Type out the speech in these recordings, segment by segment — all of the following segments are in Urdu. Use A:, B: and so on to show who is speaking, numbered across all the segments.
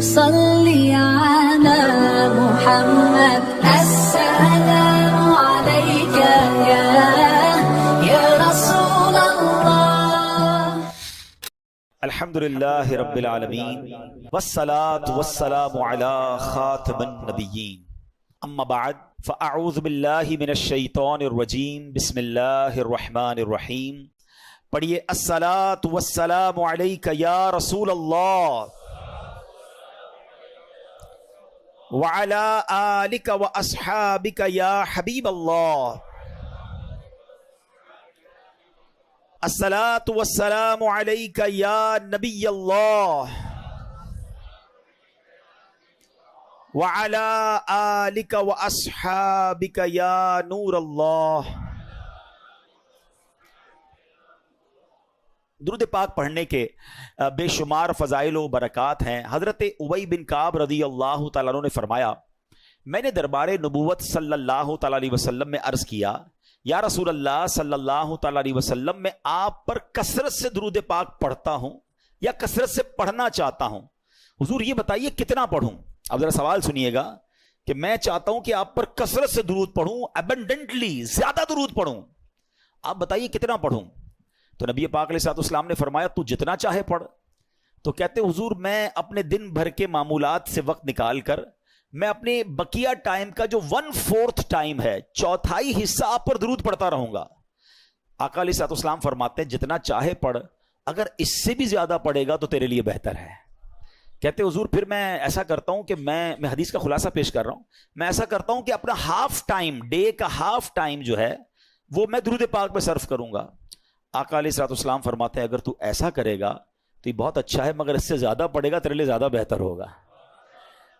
A: صلی علی محمد السلام علیک یا رسول اللہ۔
B: الحمدللہ رب العالمین والصلاة والسلام علی خاتم النبیین، اما بعد فاعوذ باللہ من الشیطان الرجیم، بسم اللہ الرحمن الرحیم۔ پڑھیے الصلاة والسلام علیک یا رسول اللہ وعلی آلک واصحابک یا حبیب اللہ۔ الصلاة والسلام علیک یا نبی اللہ وعلی آلک واصحابک یا نور اللہ۔ درود پاک پڑھنے کے بے شمار فضائل و برکات ہیں۔ حضرت ابی بن کعب رضی اللہ تعالیٰ عنہ نے فرمایا، میں نے دربار نبوت صلی اللہ تعالیٰ علیہ وسلم میں عرض کیا، یا رسول اللہ صلی اللہ تعالیٰ علیہ وسلم، میں آپ پر کثرت سے درود پاک پڑھتا ہوں یا کثرت سے پڑھنا چاہتا ہوں، حضور یہ بتائیے کتنا پڑھوں؟ اب ذرا سوال سنیے گا کہ میں چاہتا ہوں کہ آپ پر کثرت سے درود پڑھوں، ابنڈنٹلی زیادہ درود پڑھوں، آپ بتائیے کتنا پڑھوں؟ تو نبی پاک علیہ السلام نے فرمایا، تو جتنا چاہے پڑھ۔ تو کہتے حضور میں اپنے دن بھر کے معمولات سے وقت نکال کر میں اپنے بقیہ ٹائم کا جو 1/4 ٹائم ہے، چوتھائی حصہ آپ پر درود پڑھتا رہوں گا۔ آقا علیہ السلام فرماتے ہیں جتنا چاہے پڑھ، اگر اس سے بھی زیادہ پڑھے گا تو تیرے لیے بہتر ہے۔ کہتے حضور پھر میں ایسا کرتا ہوں کہ میں حدیث کا خلاصہ پیش کر رہا ہوں، میں ایسا کرتا ہوں کہ اپنا ہاف ٹائم، ڈے کا ہاف ٹائم جو ہے وہ میں درود پاک پہ صرف کروں گا۔ آقا علیہ السلام فرماتے ہیں اگر تو ایسا کرے گا تو یہ بہت اچھا ہے، مگر اس سے زیادہ پڑے گا تیرے لیے زیادہ بہتر ہوگا۔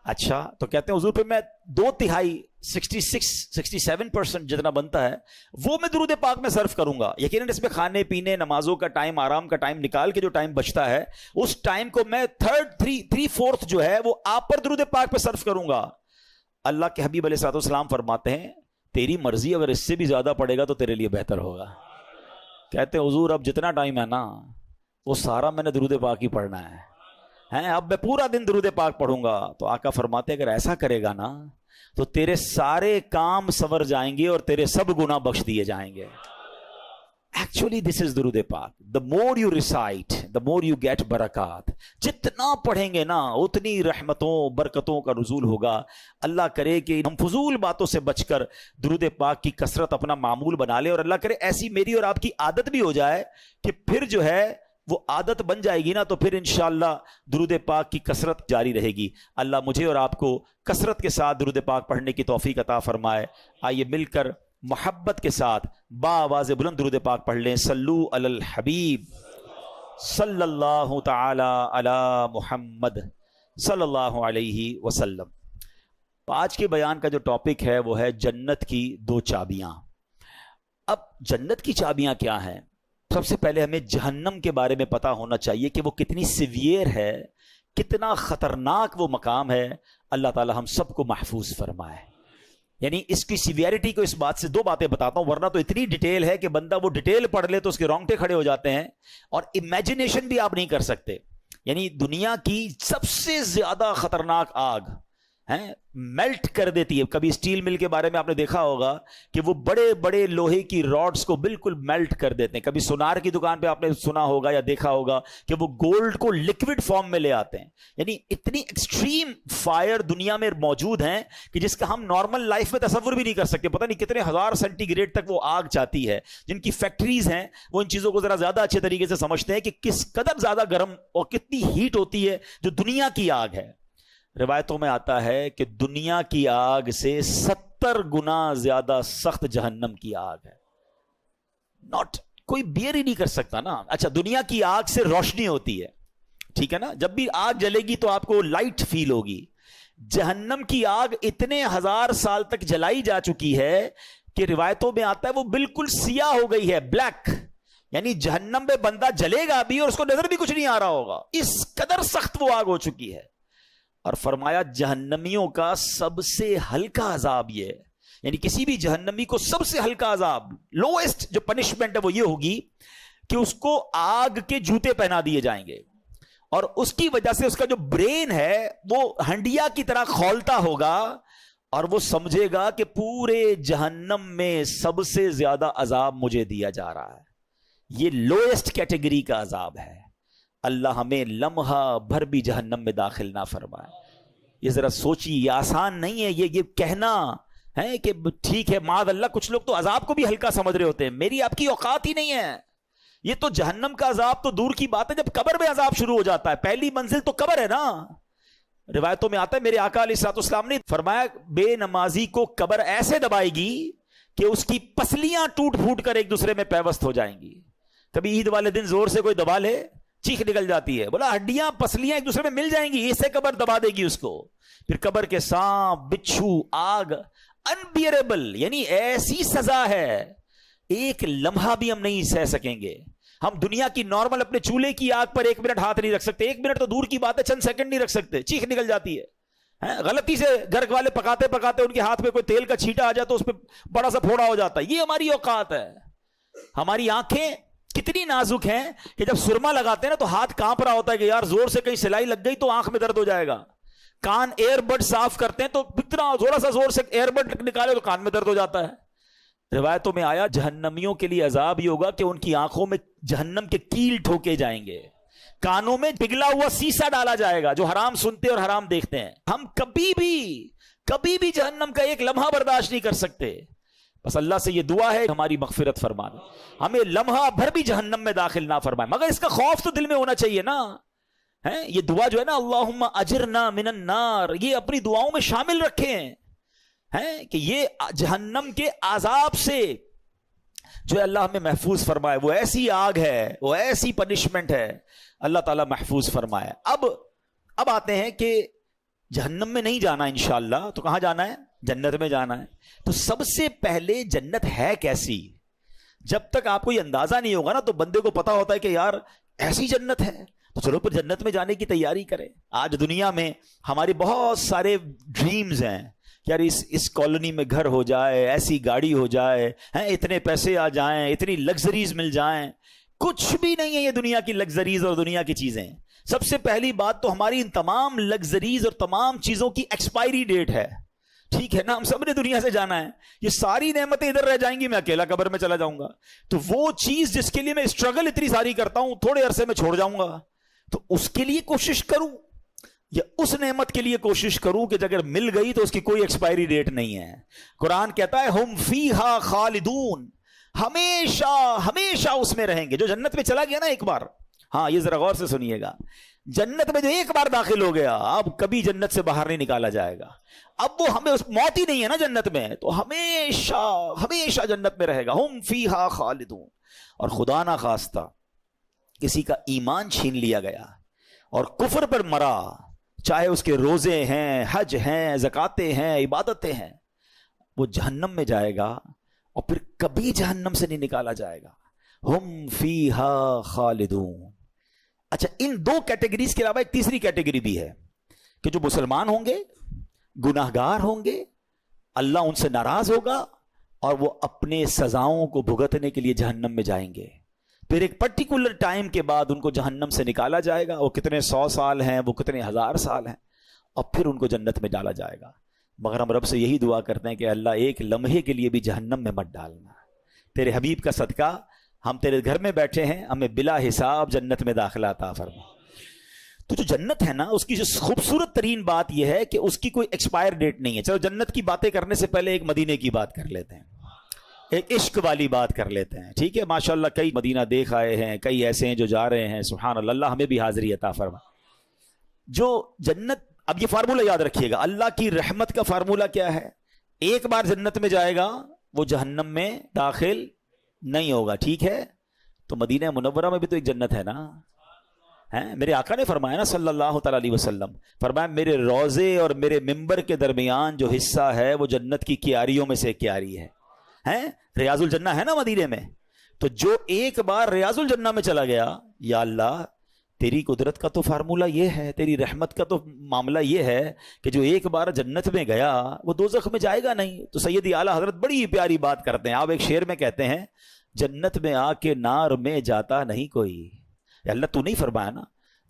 B: اچھا، تو کہتے ہیں حضور پہ میں 2/3 67% جتنا بنتا ہے وہ میں درود پاک میں صرف کروں گا۔ یقیناً اس میں کھانے پینے، نمازوں کا ٹائم، آرام کا ٹائم نکال کے جو ٹائم بچتا ہے اس ٹائم کو میں 3/4 جو ہے وہ آپ پر درود پاک پہ صرف کروں گا۔ اللہ کے حبیب علیہ السلام فرماتے ہیں تیری مرضی، اگر اس سے بھی زیادہ پڑے گا تو تیرے لیے بہتر ہوگا۔ کہتے حضور اب جتنا ٹائم ہے نا وہ سارا میں نے درود پاک ہی پڑھنا ہے، اب میں پورا دن درود پاک پڑھوں گا۔ تو آقا فرماتے اگر ایسا کرے گا نا تو تیرے سارے کام سنور جائیں گے اور تیرے سب گناہ بخش دیے جائیں گے۔ ایکچولی دس از درود پاک، the more you recite the more you get برکات۔ جتنا پڑھیں گے نا اتنی رحمتوں برکتوں کا نزول ہوگا۔ اللہ کرے کہ ہم فضول باتوں سے بچ کر درود پاک کی کثرت اپنا معمول بنا لیں، اور اللہ کرے ایسی میری اور آپ کی عادت بھی ہو جائے کہ پھر جو ہے وہ عادت بن جائے گی نا تو پھر انشاءاللہ درود پاک کی کثرت جاری رہے گی۔ اللہ مجھے اور آپ کو کثرت کے ساتھ درود پاک پڑھنے کی توفیق عطا فرمائے۔ آئیے مل کر محبت کے ساتھ با آواز بلند درود پاک پڑھ لیں۔ صلو علی الحبیب صلی اللہ تعالی علی محمد صلی اللہ علیہ وسلم۔ آج کے بیان کا جو ٹاپک ہے وہ ہے جنت کی 2 چابیاں۔ اب جنت کی چابیاں کیا ہیں؟ سب سے پہلے ہمیں جہنم کے بارے میں پتا ہونا چاہیے کہ وہ کتنی سیویئر ہے، کتنا خطرناک وہ مقام ہے۔ اللہ تعالی ہم سب کو محفوظ فرمائے۔ یعنی اس کی سیویئرٹی کو اس بات سے 2 باتیں بتاتا ہوں، ورنہ تو اتنی ڈیٹیل ہے کہ بندہ وہ ڈیٹیل پڑھ لے تو اس کے رونگٹے کھڑے ہو جاتے ہیں، اور امیجنیشن بھی آپ نہیں کر سکتے۔ یعنی دنیا کی سب سے زیادہ خطرناک آگ میلٹ کر دیتی ہے۔ کبھی اسٹیل مل کے بارے میں آپ نے دیکھا ہوگا کہ وہ بڑے بڑے لوہے کی راڈز کو بالکل میلٹ کر دیتے ہیں۔ کبھی سونار کی دکان پہ آپ نے سنا ہوگا یا دیکھا ہوگا کہ وہ گولڈ کو لکوڈ فارم میں لے آتے ہیں۔ یعنی اتنی ایکسٹریم فائر دنیا میں موجود ہیں کہ جس کا ہم نارمل لائف میں تصور بھی نہیں کر سکتے۔ پتہ نہیں کتنے 1000 سینٹی گریڈ تک وہ آگ چاہتی ہے۔ جن کی فیکٹریز ہیں وہ ان چیزوں کو ذرا زیادہ اچھے طریقے سے سمجھتے ہیں کہ کس قدر زیادہ گرم اور کتنی ہیٹ ہوتی ہے جو دنیا کی آگ ہے۔ روایتوں میں آتا ہے کہ دنیا کی آگ سے 70 گنا زیادہ سخت جہنم کی آگ ہے۔ کوئی بیئر ہی نہیں کر سکتا نا۔ اچھا، دنیا کی آگ سے روشنی ہوتی ہے، ٹھیک ہے نا، جب بھی آگ جلے گی تو آپ کو لائٹ فیل ہوگی۔ جہنم کی آگ اتنے 1000 سال تک جلائی جا چکی ہے کہ روایتوں میں آتا ہے وہ بالکل سیاہ ہو گئی ہے، بلیک۔ یعنی جہنم میں بندہ جلے گا بھی اور اس کو نظر بھی کچھ نہیں آ رہا ہوگا، اس قدر سخت وہ آگ ہو چکی ہے۔ اور فرمایا جہنمیوں کا سب سے ہلکا عذاب یہ ہے، یعنی کسی بھی جہنمی کو سب سے ہلکا عذاب، لوئسٹ جو پنشمنٹ ہے وہ یہ ہوگی کہ اس کو آگ کے جوتے پہنا دیے جائیں گے، اور اس کی وجہ سے اس کا جو برین ہے وہ ہنڈیا کی طرح کھولتا ہوگا اور وہ سمجھے گا کہ پورے جہنم میں سب سے زیادہ عذاب مجھے دیا جا رہا ہے. یہ لوئسٹ کیٹیگری کا عذاب ہے. اللہ ہمیں لمحہ بھر بھی جہنم میں داخل نہ فرمائے. یہ ذرا سوچی، یہ آسان نہیں ہے یہ کہنا ہے کہ ٹھیک ہے معاذ اللہ. کچھ لوگ تو عذاب کو بھی ہلکا سمجھ رہے ہوتے ہیں. میری آپ کی اوقات ہی نہیں ہے. یہ تو جہنم کا عذاب تو دور کی بات ہے، جب قبر میں عذاب شروع ہو جاتا ہے. پہلی منزل تو قبر ہے نا. روایتوں میں آتا ہے میرے آقا علیہ الصلوۃ والسلام نے فرمایا بے نمازی کو قبر ایسے دبائے گی کہ اس کی پسلیاں ٹوٹ پھوٹ کر ایک دوسرے میں پیوست ہو جائیں گی. کبھی عید والے دن زور سے کوئی دبا لے چیخ نکل جاتی ہے. بولا ہڈیاں پسلیاں ایک دوسرے میں مل جائیں گی، اسے قبر دبا دے گی اس کو. پھر قبر کے سانپ، بچھو، آگ، انبیئریبل، یعنی ایسی سزا ہے ایک لمحہ بھی ہم نہیں سہ سکیں گے. ہم دنیا کی نارمل اپنے چولہے کی آگ پر 1 منٹ ہاتھ نہیں رکھ سکتے. 1 منٹ تو دور کی بات ہے، چند سیکنڈ نہیں رکھ سکتے، چیخ نکل جاتی ہے. غلطی سے گھر والے پکاتے پکاتے ان کے ہاتھ میں کوئی تیل کا چھینٹا آ جاتا تو اس پہ بڑا سا پھوڑا ہو جاتا ہے. یہ ہماری اوقات ہے. ہماری آنکھیں کتنی نازک ہیں کہ جب سرما لگاتے ہیں نا تو ہاتھ کانپ رہا ہوتا ہے کہ یار زور سے کہیں سلائی لگ گئی تو آنکھ میں درد ہو جائے گا. کان ایئر بڈ صاف کرتے ہیں تو اتنا تھوڑا سا زور سے ایئر بڈ نکالے تو کان میں درد ہو جاتا ہے. روایتوں میں آیا جہنمیوں کے لیے عذاب یہ ہوگا کہ ان کی آنکھوں میں جہنم کے کیل ٹھوکے جائیں گے، کانوں میں پگھلا ہوا سیسا ڈالا جائے گا جو حرام سنتے اور حرام دیکھتے ہیں. ہم کبھی بھی جہنم کا ایک لمحہ برداشت نہیں کر سکتے. بس اللہ سے یہ دعا ہے ہماری مغفرت فرما دے، ہمیں لمحہ بھر بھی جہنم میں داخل نہ فرمائے. مگر اس کا خوف تو دل میں ہونا چاہیے نا. یہ دعا جو ہے نا اللہم اجرنا من النار، یہ اپنی دعاؤں میں شامل رکھیں کہ یہ جہنم کے عذاب سے جو اللہ ہمیں محفوظ فرمائے. وہ ایسی آگ ہے، وہ ایسی پنشمنٹ ہے، اللہ تعالیٰ محفوظ فرمائے. اب آتے ہیں کہ جہنم میں نہیں جانا انشاءاللہ تو کہاں جانا ہے؟ جنت میں جانا ہے. تو سب سے پہلے جنت ہے کیسی؟ جب تک آپ کو یہ اندازہ نہیں ہوگا نا تو بندے کو پتا ہوتا ہے کہ یار ایسی جنت ہے تو چلو پھر جنت میں جانے کی تیاری کریں. آج دنیا میں ہمارے بہت سارے ڈریمز ہیں کہ یار اس کالونی میں گھر ہو جائے، ایسی گاڑی ہو جائے، اتنے پیسے آ جائیں، اتنی لگژریز مل جائیں. کچھ بھی نہیں ہے یہ دنیا کی لگژریز اور دنیا کی چیزیں. سب سے پہلی بات تو ہماری ان تمام لگژریز اور تمام چیزوں کی ایکسپائری ڈیٹ ہے. ٹھیک ہے نا، ہم سب نے دنیا سے جانا ہے. یہ ساری نعمتیں ادھر رہ جائیں گی، میں اکیلا قبر میں چلا جاؤں گا. تو وہ چیز جس کے لیے میں اسٹرگل اتنی ساری کرتا ہوں تھوڑے عرصے میں چھوڑ جاؤں گا. تو اس کے لیے کوشش کروں یا اس نعمت کے لیے کوشش کروں کہ اگر مل گئی تو اس کی کوئی ایکسپائری ڈیٹ نہیں ہے. قرآن کہتا ہے ہم فیہا خالدون، ہمیشہ ہمیشہ اس میں رہیں گے. جو جنت میں چلا گیا نا ایک بار، ہاں یہ ذرا غور سے سنیے گا، جنت میں جو ایک بار داخل ہو گیا اب کبھی جنت سے باہر نہیں نکالا جائے گا. اب وہ ہمیں موت ہی نہیں ہے نا جنت میں، تو ہمیشہ ہمیشہ جنت میں رہے گا. ہم فیہا خالدون. اور خدا نہ خواستہ کسی کا ایمان چھین لیا گیا اور کفر پر مرا، چاہے اس کے روزے ہیں، حج ہیں، زکاتیں ہیں، عبادتیں ہیں، وہ جہنم میں جائے گا اور پھر کبھی جہنم سے نہیں نکالا جائے گا. ہم فیہا خالدون. اچھا، ان 2 کیٹیگریز کے علاوہ ایک تیسری کیٹیگری بھی ہے کہ جو مسلمان ہوں گے، گناہگار ہوں گے، اللہ ان سے ناراض ہوگا اور وہ اپنے سزاؤں کو بھگتنے کے لیے جہنم میں جائیں گے. پھر ایک پرٹیکولر ٹائم کے بعد ان کو جہنم سے نکالا جائے گا. وہ کتنے 100 سال ہیں، وہ کتنے 1000 سال ہیں، اور پھر ان کو جنت میں ڈالا جائے گا. مگر ہم رب سے یہی دعا کرتے ہیں کہ اللہ ایک لمحے کے لیے بھی جہنم میں مت ڈالنا. تیرے حبیب کا صدقہ ہم تیرے گھر میں بیٹھے ہیں، ہمیں بلا حساب جنت میں داخلہ عطا فرما. تو جو جنت ہے نا اس کی جو خوبصورت ترین بات یہ ہے کہ اس کی کوئی ایکسپائر ڈیٹ نہیں ہے. چلو جنت کی باتیں کرنے سے پہلے ایک مدینے کی بات کر لیتے ہیں، ایک عشق والی بات کر لیتے ہیں. ٹھیک ہے، ماشاءاللہ کئی مدینہ دیکھ آئے ہیں، کئی ایسے ہیں جو جا رہے ہیں. سبحان اللہ، اللہ ہمیں بھی حاضری عطا فرما. جو جنت، اب یہ فارمولہ یاد رکھیے گا، اللہ کی رحمت کا فارمولہ کیا ہے؟ ایک بار جنت میں جائے گا وہ جہنم میں داخل نہیں ہوگا. ٹھیک ہے، تو مدینہ منورہ میں بھی تو ایک جنت ہے نا. میرے آقا نے فرمایا نا صلی اللہ تعالی علیہ وسلم، فرمایا میرے روضے اور میرے ممبر کے درمیان جو حصہ ہے وہ جنت کی کیاریوں میں سے ایک کیاری ہے. ریاض الجنہ ہے نا مدینے میں. تو جو ایک بار ریاض الجنہ میں چلا گیا، یا اللہ تیری قدرت کا تو فارمولہ یہ ہے، تیری رحمت کا تو معاملہ یہ ہے کہ جو ایک بار جنت میں گیا وہ دوزخ میں جائے گا نہیں. تو سیدی اعلیٰ حضرت بڑی پیاری بات کرتے ہیں. آپ ایک شعر میں کہتے ہیں جنت میں آ کے نار میں جاتا نہیں کوئی. اللہ تو نہیں فرمایا نا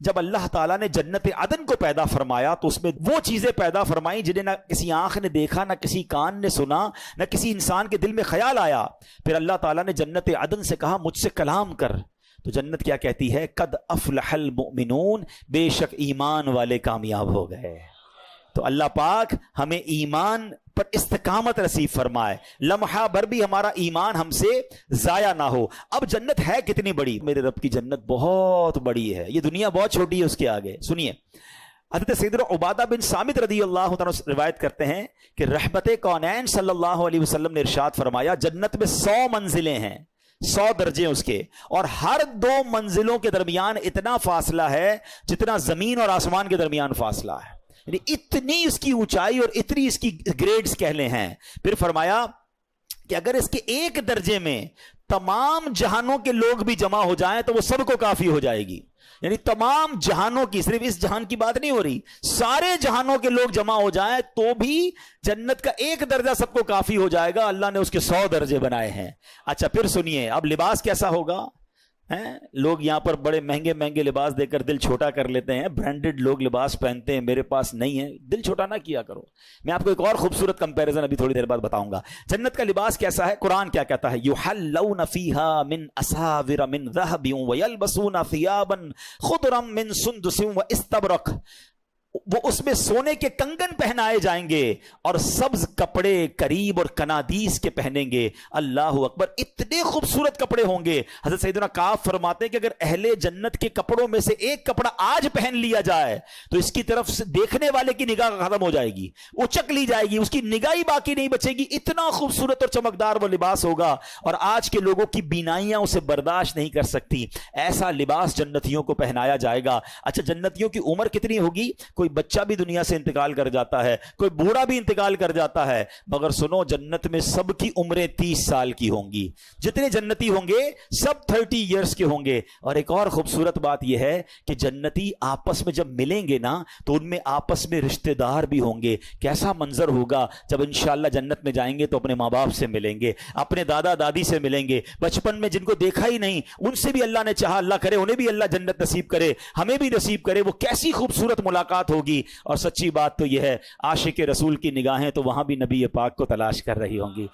B: جب اللہ تعالیٰ نے جنت عدن کو پیدا فرمایا تو اس میں وہ چیزیں پیدا فرمائیں جنہیں نہ کسی آنکھ نے دیکھا، نہ کسی کان نے سنا، نہ کسی انسان کے دل میں خیال آیا. پھر اللہ تعالیٰ نے جنت عدن سے کہا مجھ سے کلام کر. تو جنت کیا کہتی ہے؟ قد افلح المؤمنون، بے شک ایمان والے کامیاب ہو گئے. تو اللہ پاک ہمیں ایمان پر استقامت نصیب فرمائے، لمحہ بھر بھی ہمارا ایمان ہم سے ضائع نہ ہو. اب جنت ہے کتنی بڑی؟ میرے رب کی جنت بہت بڑی ہے، یہ دنیا بہت چھوٹی ہے اس کے آگے. سنیے، حضرت سیدنا عبادہ بن صامت رضی اللہ تعالیٰ روایت کرتے ہیں کہ رحمت کونین صلی اللہ علیہ وسلم نے ارشاد فرمایا جنت میں 100 منزلیں ہیں، 100 درجے اس کے، اور ہر 2 منزلوں کے درمیان اتنا فاصلہ ہے جتنا زمین اور آسمان کے درمیان فاصلہ ہے. یعنی اتنی اس کی اونچائی اور اتنی اس کی گریڈز کہہ لیں ہیں. پھر فرمایا کہ اگر اس کے ایک درجے میں تمام جہانوں کے لوگ بھی جمع ہو جائیں تو وہ سب کو کافی ہو جائے گی. یعنی تمام جہانوں کی، صرف اس جہان کی بات نہیں ہو رہی، سارے جہانوں کے لوگ جمع ہو جائیں تو بھی جنت کا ایک درجہ سب کو کافی ہو جائے گا. اللہ نے اس کے 100 درجے بنائے ہیں. اچھا پھر سنیے، اب لباس کیسا ہوگا؟ لوگ یہاں پر بڑے مہنگے مہنگے لباس دے کر دل چھوٹا کر لیتے ہیں، برانڈڈ لوگ لباس پہنتے ہیں، میرے پاس نہیں ہے. دل چھوٹا نہ کیا کرو. میں آپ کو ایک اور خوبصورت کمپیریزن ابھی تھوڑی دیر بعد بتاؤں گا. جنت کا لباس کیسا ہے؟ قرآن کیا کہتا ہے؟ یحلون فیہا من اساور من ذہب ویلبسون ثیابا خضرا من سندس واستبرق. وہ اس میں سونے کے کنگن پہنائے جائیں گے اور سبز کپڑے قریب اور کنادیس کے پہنیں گے. اللہ اکبر، اتنے خوبصورت کپڑے ہوں گے. حضرت سیدنا کعب فرماتے ہیں کہ اگر اہل جنت کے کپڑوں میں سے ایک کپڑا آج پہن لیا جائے تو اس کی طرف سے دیکھنے والے کی نگاہ ختم ہو جائے گی، اچک لی جائے گی، اس کی نگاہ ہی باقی نہیں بچے گی. اتنا خوبصورت اور چمکدار وہ لباس ہوگا اور آج کے لوگوں کی بینائیاں اسے برداشت نہیں کر سکتی. ایسا لباس جنتیوں کو پہنایا جائے گا. اچھا جنتیوں کی عمر کتنی ہوگی؟ کوئی بچہ بھی دنیا سے انتقال کر جاتا ہے، کوئی بوڑھا بھی انتقال کر جاتا ہے، مگر سنو جنت میں سب کی عمریں 30 سال کی ہوں گی. جتنے جنتی ہوں گے سب 30 ایئرس کے ہوں گے. اور ایک اور خوبصورت بات یہ ہے کہ جنتی آپس میں جب ملیں گے نا تو ان میں آپس میں رشتہ دار بھی ہوں گے. کیسا منظر ہوگا جب انشاءاللہ جنت میں جائیں گے تو اپنے ماں باپ سے ملیں گے، اپنے دادا دادی سے ملیں گے، بچپن میں جن کو دیکھا ہی نہیں ان سے بھی اللہ نے چاہا، اللہ کرے انہیں بھی اللہ جنت نصیب کرے، ہمیں بھی نصیب کرے. وہ کیسی خوبصورت ملاقات ہوگی. اور سچی بات تو یہ ہے عاشق رسول کی نگاہیں تو وہاں بھی نبی پاک کو تلاش کر رہی ہوں گی.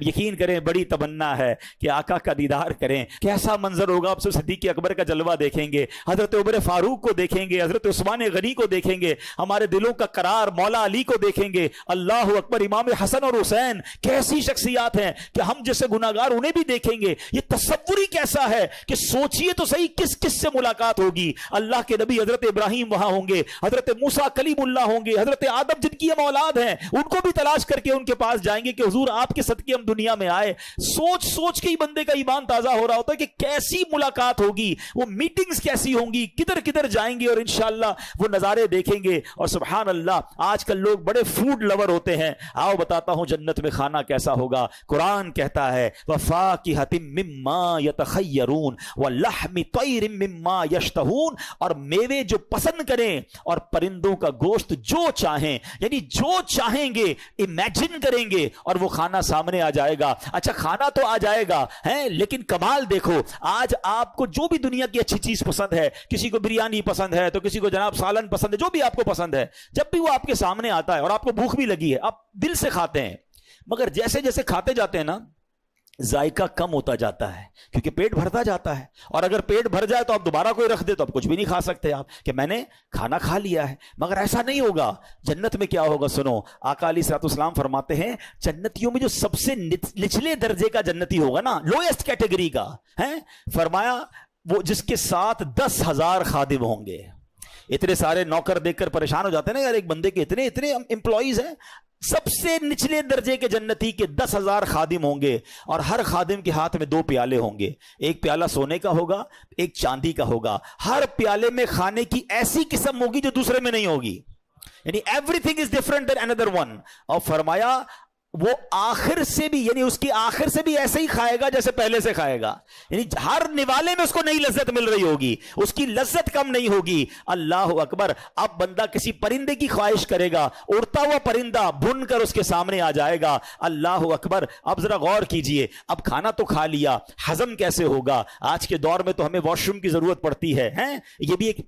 B: یقین کریں بڑی تمنا ہے کہ آقا کا دیدار کریں. کیسا منظر ہوگا. آپ صدیق اکبر کا جلوہ دیکھیں گے، حضرت عمر فاروق کو دیکھیں گے، حضرت عثمان غنی کو دیکھیں گے، ہمارے دلوں کا قرار مولا علی کو دیکھیں گے. اللہ اکبر، امام حسن اور حسین کیسی شخصیات ہیں کہ ہم جیسے گناہگار انہیں بھی دیکھیں گے. یہ تصور ہی کیسا ہے کہ سوچئے تو صحیح کس کس سے ملاقات ہوگی. اللہ کے نبی حضرت ابراہیم وہاں ہوں گے، حضرت موسیٰ کلیم اللہ ہوں گے، حضرت آدم جن کی ہم اولاد ہیں ان کو بھی تلاش کر کے ان کے پاس جائیں گے کہ حضور آپ کے صدقے ہم دنیا میں آئے. سوچ سوچ کے ہی بندے کا ایمان تازہ ہو رہا ہوتا ہے کہ کیسی ملاقات ہوگی، وہ میٹنگز کیسی ہوں گی، کدھر کدھر جائیں گے اور انشاءاللہ وہ نظارے دیکھیں گے. اور سبحان اللہ آج کل لوگ بڑے فوڈ لور ہوتے ہیں. آؤ بتاتا ہوں جنت میں کھانا کیسا ہوگا. قرآن کہتا ہے وَفَاكِهَةٍ مِّمَّا يَتَخَيَّرُونَ وَلَحْمِ طَيْرٍ مِّمَّا يَشْتَهُونَ. اور میوے جو پسند کریں اور پرندوں کا گوشت جو چاہیں، یعنی جو چاہیں گے امیجن کریں گے اور وہ کھانا سامنے آ جائے گا. اچھا کھانا تو آ جائے گا لیکن کمال دیکھو، آج آپ کو جو بھی دنیا کی اچھی چیز پسند ہے، کسی کو بریانی پسند ہے تو کسی کو جناب سالن پسند ہے، جو بھی آپ کو پسند ہے، جب بھی وہ آپ کے سامنے آتا ہے اور آپ کو بھوک بھی لگی ہے آپ دل سے کھاتے ہیں. مگر جیسے جیسے کھاتے جاتے ہیں نا ذائقہ کم ہوتا جاتا ہے کیونکہ پیٹ بھرتا جاتا ہے. اور اگر پیٹ بھر جائے تو آپ دوبارہ کوئی رکھ دے تو آپ کچھ بھی نہیں کھا سکتے آپ کہ میں نے کھانا کھا لیا ہے. مگر ایسا نہیں ہوگا. جنت میں کیا ہوگا سنو، آقا علیہ الصلوۃ والسلام فرماتے ہیں جنتیوں میں جو سب سے نچلے درجے کا جنتی ہوگا نا، لوئسٹ کیٹیگری کا فرمایا وہ جس کے ساتھ 10,000 خادم ہوں گے. اتنے سارے نوکر دیکھ کر پریشان ہو جاتے ہیں نا یار، ایک بندے کے اتنے امپلائیز ہیں. سب سے نچلے درجے کے جنتی کے 10,000 خادم ہوں گے اور ہر خادم کے ہاتھ میں 2 پیالے ہوں گے. ایک پیالہ سونے کا ہوگا، ایک چاندی کا ہوگا. ہر پیالے میں کھانے کی ایسی قسم ہوگی جو دوسرے میں نہیں ہوگی، یعنی everything is different than اندر ون. اور فرمایا وہ آخر سے بھی، یعنی اس کی آخر سے بھی ایسے ہی کھائے گا جیسے پہلے سے کھائے گا. یعنی ہر نوالے میں اس کو نئی لذت مل رہی ہوگی، اس کی لذت کم نہیں ہوگی. اللہ اکبر. اب بندہ کسی پرندے کی خواہش کرے گا، اڑتا ہوا پرندہ بن کر اس کے سامنے آ جائے گا. اللہ اکبر. اب ذرا غور کیجئے، اب کھانا تو کھا لیا، ہضم کیسے ہوگا؟ آج کے دور میں تو ہمیں واش روم کی ضرورت پڑتی ہے. یہ بھی ایک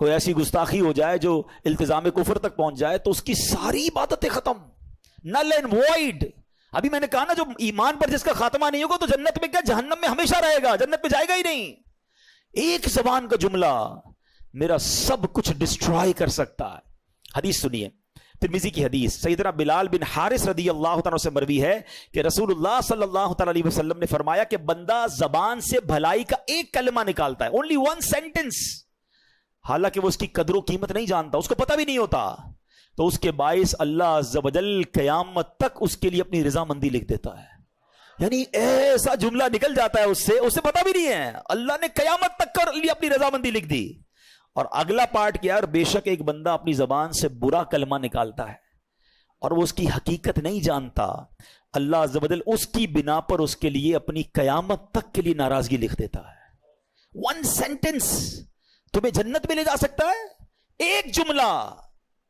B: کوئی ایسی گستاخی ہو جائے جو التزام کفر تک پہنچ جائے تو اس کی ساری عبادتیں ختم، نل اینڈ وائڈ. ابھی میں نے کہا نا جو ایمان پر جس کا خاتمہ نہیں ہوگا تو جنت میں کیا جہنم میں ہمیشہ رہے گا، جنت میں جائے گا ہی نہیں. ایک زبان کا جملہ میرا سب کچھ ڈسٹرائے کر سکتا ہے. حدیث سنیے، ترمذی کی حدیث، سیدنا بلال بن حارث رضی اللہ تعالیٰ سے مروی ہے کہ رسول اللہ صلی اللہ تعالیٰ علیہ وسلم نے فرمایا کہ بندہ زبان سے بھلائی کا ایک کلمہ نکالتا ہے، only one sentence، حالانکہ وہ اس کی قدر و قیمت نہیں جانتا، اس کو پتہ بھی نہیں ہوتا، تو اس کے باعث اللہ عز و جل قیامت تک اس کے لیے اپنی رضامندی لکھ دیتا ہے. یعنی ایسا جملہ نکل جاتا ہے اسے پتہ بھی نہیں ہے، اللہ نے قیامت تک کر لیے اپنی رضامندی لکھ دی. اور اگلا پارٹ کیا ہے، بے شک ایک بندہ اپنی زبان سے برا کلمہ نکالتا ہے اور وہ اس کی حقیقت نہیں جانتا، اللہ عز و جل اس کی بنا پر اس کے لیے اپنی قیامت تک کے لیے ناراضگی لکھ دیتا ہے. ون سینٹنس تمہیں جنت میں لے جا سکتا ہے، ایک جملہ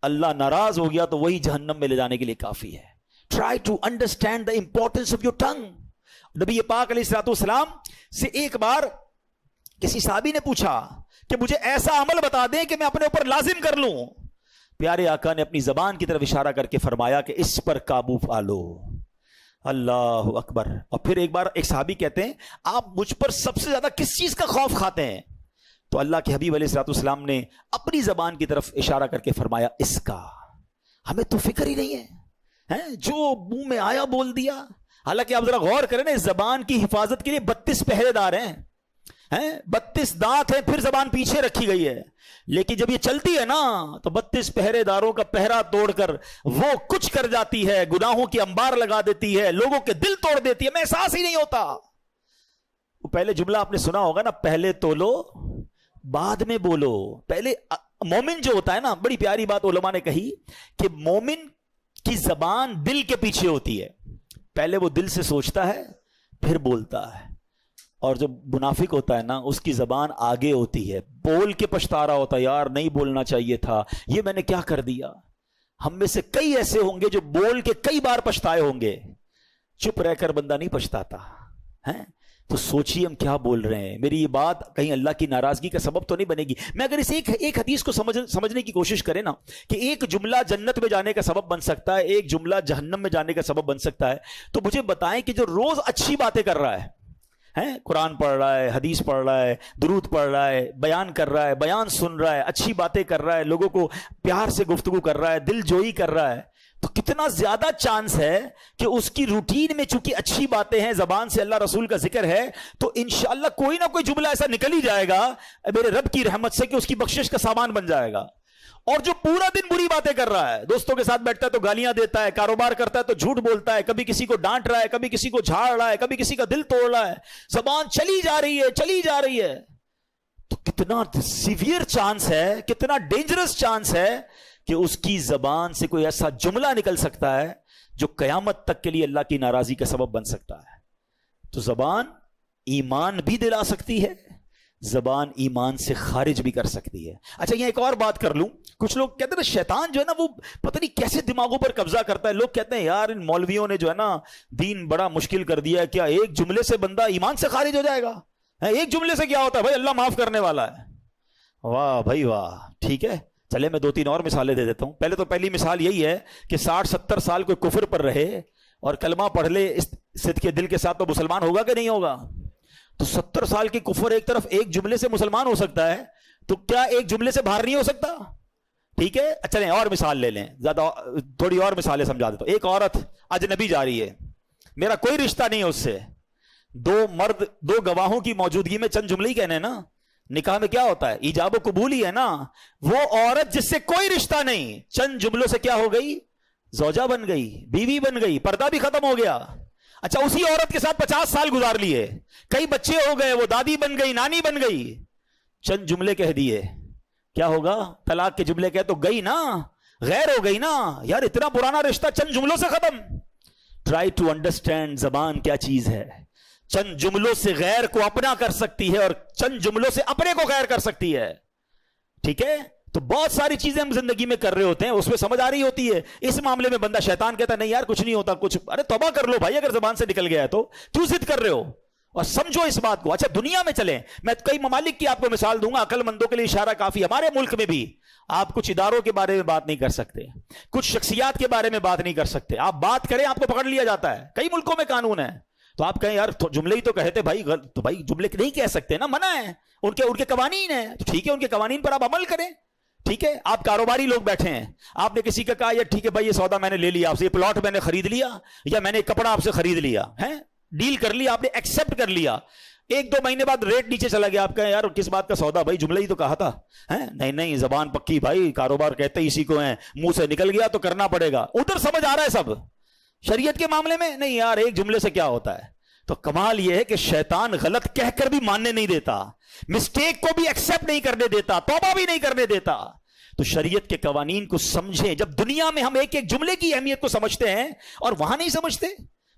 B: اللہ ناراض ہو گیا تو وہی جہنم میں لے جانے کے لیے کافی ہے. Try to understand the importance of your tongue. نبی پاک علیہ الصلوۃ والسلام سے ایک بار کسی صحابی نے پوچھا کہ مجھے ایسا عمل بتا دیں کہ میں اپنے اوپر لازم کر لوں. پیارے آقا نے اپنی زبان کی طرف اشارہ کر کے فرمایا کہ اس پر قابو پا لو. اللہ اکبر. اور پھر ایک بار ایک صحابی کہتے ہیں آپ مجھ پر سب سے زیادہ کس چیز کا خوف کھاتے ہیں؟ تو اللہ کے حبیب علیہ الصلوۃ والسلام نے اپنی زبان کی طرف اشارہ کر کے فرمایا اس کا. ہمیں تو فکر ہی نہیں ہے، جو منہ میں آیا بول دیا. حالانکہ آپ ذرا غور کریں نا، اس زبان کی حفاظت کے لیے 32 پہرے دار ہیں، 32 دانت ہیں، پھر زبان پیچھے رکھی گئی ہے. لیکن جب یہ چلتی ہے نا تو 32 پہرے داروں کا پہرا توڑ کر وہ کچھ کر جاتی ہے، گناہوں کی انبار لگا دیتی ہے، لوگوں کے دل توڑ دیتی ہے، میں احساس ہی نہیں ہوتا. وہ پہلے جملہ آپ نے سنا ہوگا نا، پہلے تولو بعد میں بولو. پہلے مومن جو ہوتا ہے نا، بڑی پیاری بات علماء نے کہی کہ مومن کی زبان دل کے پیچھے ہوتی ہے، پہلے وہ دل سے سوچتا ہے پھر بولتا ہے. اور جو منافق ہوتا ہے نا، اس کی زبان آگے ہوتی ہے، بول کے پچھتا رہا ہوتا ہے، یار نہیں بولنا چاہیے تھا، یہ میں نے کیا کر دیا. ہم میں سے کئی ایسے ہوں گے جو بول کے کئی بار پچھتائے ہوں گے. چپ رہ کر بندہ نہیں پچھتاتا ہے. تو سوچیے ہم کیا بول رہے ہیں. میری یہ بات کہیں اللہ کی ناراضگی کا سبب تو نہیں بنے گی. میں اگر اس ایک حدیث کو سمجھنے کی کوشش کریں نا کہ ایک جملہ جنت میں جانے کا سبب بن سکتا ہے، ایک جملہ جہنم میں جانے کا سبب بن سکتا ہے، تو مجھے بتائیں کہ جو روز اچھی باتیں کر رہا ہے، قرآن پڑھ رہا ہے، حدیث پڑھ رہا ہے، درود پڑھ رہا ہے، بیان کر رہا ہے، بیان سن رہا ہے، اچھی باتیں کر رہا ہے، لوگوں کو پیار سے گفتگو کر رہا ہے، دل جوئی کر رہا ہے، تو کتنا زیادہ چانس ہے کہ اس کی روٹین میں چونکہ اچھی باتیں ہیں، زبان سے اللہ رسول کا ذکر ہے، تو انشاءاللہ کوئی نہ کوئی جملہ ایسا نکل ہی جائے گا میرے رب کی رحمت سے کہ اس کی بخشش کا سامان بن جائے گا. اور جو پورا دن بری باتیں کر رہا ہے، دوستوں کے ساتھ بیٹھتا ہے تو گالیاں دیتا ہے، کاروبار کرتا ہے تو جھوٹ بولتا ہے، کبھی کسی کو ڈانٹ رہا ہے، کبھی کسی کو جھاڑ رہا ہے، کبھی کسی کا دل توڑ رہا ہے، زبان چلی جا رہی ہے، تو کتنا سیویئر چانس ہے، کتنا ڈینجرس چانس ہے کہ اس کی زبان سے کوئی ایسا جملہ نکل سکتا ہے جو قیامت تک کے لیے اللہ کی ناراضی کا سبب بن سکتا ہے. تو زبان ایمان بھی دلا سکتی ہے، زبان ایمان سے خارج بھی کر سکتی ہے. اچھا یہاں ایک اور بات کر لوں. کچھ لوگ کہتے ہیں شیطان جو ہے نا وہ پتہ نہیں کیسے دماغوں پر قبضہ کرتا ہے. لوگ کہتے ہیں یار ان مولویوں نے جو ہے نا دین بڑا مشکل کر دیا ہے، کیا ایک جملے سے بندہ ایمان سے خارج ہو جائے گا؟ ایک جملے سے کیا ہوتا ہے بھائی؟ اللہ معاف کرنے والا ہے. واہ بھائی واہ، ٹھیک ہے چلے میں 2-3 اور مثالیں دے دیتا ہوں. پہلی مثال یہی ہے کہ 60-70 سال کوئی کفر پر رہے اور کلمہ پڑھ لے اس صدق کے دل کے ساتھ، تو مسلمان ہوگا کہ نہیں ہوگا؟ تو 70 سال کی کفر ایک طرف ایک جملے سے مسلمان ہو سکتا ہے، تو کیا ایک جملے سے باہر نہیں ہو سکتا؟ ٹھیک ہے چلیں اور مثال لے لیں، زیادہ تھوڑی اور مثالیں سمجھا دیتا ہوں. ایک عورت اجنبی جا رہی ہے، میرا کوئی رشتہ نہیں ہے اس سے، 2 مرد 2 گواہوں کی موجودگی میں چند جملے ہی کہنے ہیں نا. نکاح میں کیا ہوتا ہے؟ ایجاب و قبول ہی ہے نا. وہ عورت جس سے کوئی رشتہ نہیں، چند جملوں سے کیا ہو گئی؟ زوجہ بن گئی، بیوی بن گئی، پردہ بھی ختم ہو گیا. اچھا اسی عورت کے ساتھ 50 سال گزار لیے، کئی بچے ہو گئے، وہ دادی بن گئی، نانی بن گئی، چند جملے کہہ دیے، کیا ہوگا؟ طلاق کے جملے کہے تو گئی نا، غیر ہو گئی نا. یار اتنا پرانا رشتہ چند جملوں سے ختم. ٹرائی ٹو انڈرسٹینڈ زبان کیا چیز ہے. چند جملوں سے غیر کو اپنا کر سکتی ہے اور چند جملوں سے اپنے کو غیر کر سکتی ہے. ٹھیک ہے، تو بہت ساری چیزیں ہم زندگی میں کر رہے ہوتے ہیں، اس میں سمجھ آ رہی ہوتی ہے. اس معاملے میں بندہ شیطان کہتا ہے نہیں یار کچھ نہیں ہوتا، کچھ ارے توبہ کر لو بھائی، اگر زبان سے نکل گیا ہے تو کیوں ضد کر رہے ہو؟ اور سمجھو اس بات کو. اچھا دنیا میں چلیں, میں کئی ممالک کی آپ کو مثال دوں گا, عقل مندوں کے لیے اشارہ کافی. ہمارے ملک میں بھی آپ کچھ اداروں کے بارے میں بات نہیں کر سکتے, کچھ شخصیات کے بارے میں بات نہیں کر سکتے. آپ بات کریں آپ کو پکڑ لیا جاتا ہے. کئی ملکوں میں قانون ہے. تو آپ کہیں یار جملے ہی تو کہتے بھائی, تو بھائی جملے نہیں کہہ سکتے نا, منع ہے, ان کے قوانین ہیں. تو ٹھیک ہے, ان کے قوانین پر آپ عمل کریں. ٹھیک ہے, آپ کاروباری لوگ بیٹھے ہیں, آپ نے کسی کا کہا یہ ٹھیک ہے بھائی یہ سودا میں نے لے لیا آپ سے, یہ پلاٹ میں نے خرید لیا, یا میں نے کپڑا آپ سے خرید لیا ہے, ڈیل کر لیا آپ نے, ایکسپٹ کر لیا. 1-2 مہینے بعد ریٹ نیچے چلا گیا, آپ کہیں یار کس بات کا سودا, بھائی جملہ ہی تو کہا تھا. نہیں زبان پکی بھائی, کاروبار کہتے اسی کو ہیں, منہ سے نکل گیا تو کرنا پڑے گا. ادھر سمجھ آ رہا ہے سب. شریعت کے معاملے میں نہیں یار, ایک جملے سے کیا ہوتا ہے. تو کمال یہ ہے کہ شیطان غلط کہہ کر بھی ماننے نہیں دیتا, مسٹیک کو بھی ایکسپٹ نہیں کرنے دیتا, توبہ بھی نہیں کرنے دیتا. تو شریعت کے قوانین کو سمجھیں. جب دنیا میں ہم ایک ایک جملے کی اہمیت کو سمجھتے ہیں اور وہاں نہیں سمجھتے,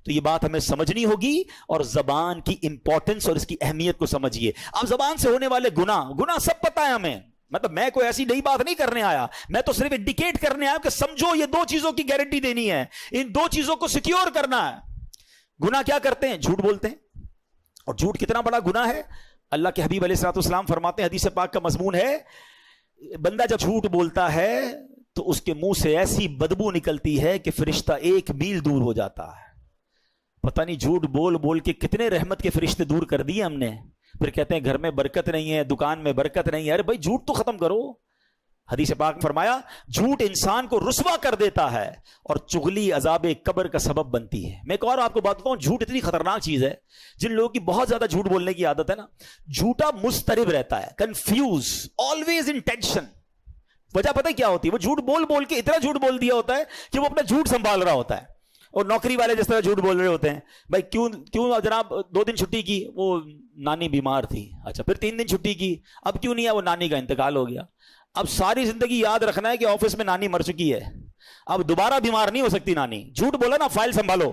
B: تو یہ بات ہمیں سمجھنی ہوگی. اور زبان کی امپورٹنس اور اس کی اہمیت کو سمجھیے. اب زبان سے ہونے والے گناہ سب پتہ ہے ہمیں. مطلب میں کوئی ایسی نئی بات نہیں کرنے آیا, میں تو صرف انڈیکیٹ کرنے آیا کہ سمجھو یہ 2 چیزوں کی گارنٹی دینی ہے, ان 2 چیزوں کو سیکیور کرنا ہے. گناہ کیا کرتے ہیں؟ جھوٹ بولتے ہیں. اور جھوٹ کتنا بڑا گناہ ہے, اللہ کے حبیب علیہ الصلوۃ والسلام فرماتے ہیں, حدیث پاک کا مضمون ہے, بندہ جب جھوٹ بولتا ہے تو اس کے منہ سے ایسی بدبو نکلتی ہے کہ فرشتہ 1 میل دور ہو جاتا ہے. پتہ نہیں جھوٹ بول بول کے کتنے رحمت کے فرشتے دور کر دیے ہم نے. پھر کہتے ہیں گھر میں برکت نہیں ہے, دکان میں برکت نہیں ہے. ارے بھائی جھوٹ تو ختم کرو. حدیث پاک میں فرمایا جھوٹ انسان کو رسوا کر دیتا ہے اور چغلی عذاب قبر کا سبب بنتی ہے. میں ایک اور آپ کو بات بتاؤں, جھوٹ اتنی خطرناک چیز ہے, جن لوگوں کی بہت زیادہ جھوٹ بولنے کی عادت ہے نا, جھوٹا مضطرب رہتا ہے, کنفیوز, آلویز ان ٹینشن. وجہ پتہ کیا ہوتی ہے؟ وہ جھوٹ بول بول کے اتنا جھوٹ بول دیا ہوتا ہے کہ وہ اپنا جھوٹ سنبھال رہا ہوتا ہے. اور نوکری والے جس طرح جھوٹ بول رہے ہوتے ہیں, بھائی کیوں جناب 2 دن چھٹی کی, وہ نانی بیمار تھی. اچھا پھر 3 دن چھٹی کی, اب کیوں نہیں ہے, وہ نانی کا انتقال ہو گیا. اب ساری زندگی یاد رکھنا ہے کہ آفس میں نانی مر چکی ہے, اب دوبارہ بیمار نہیں ہو سکتی نانی. جھوٹ بولا نا, فائل سنبھالو.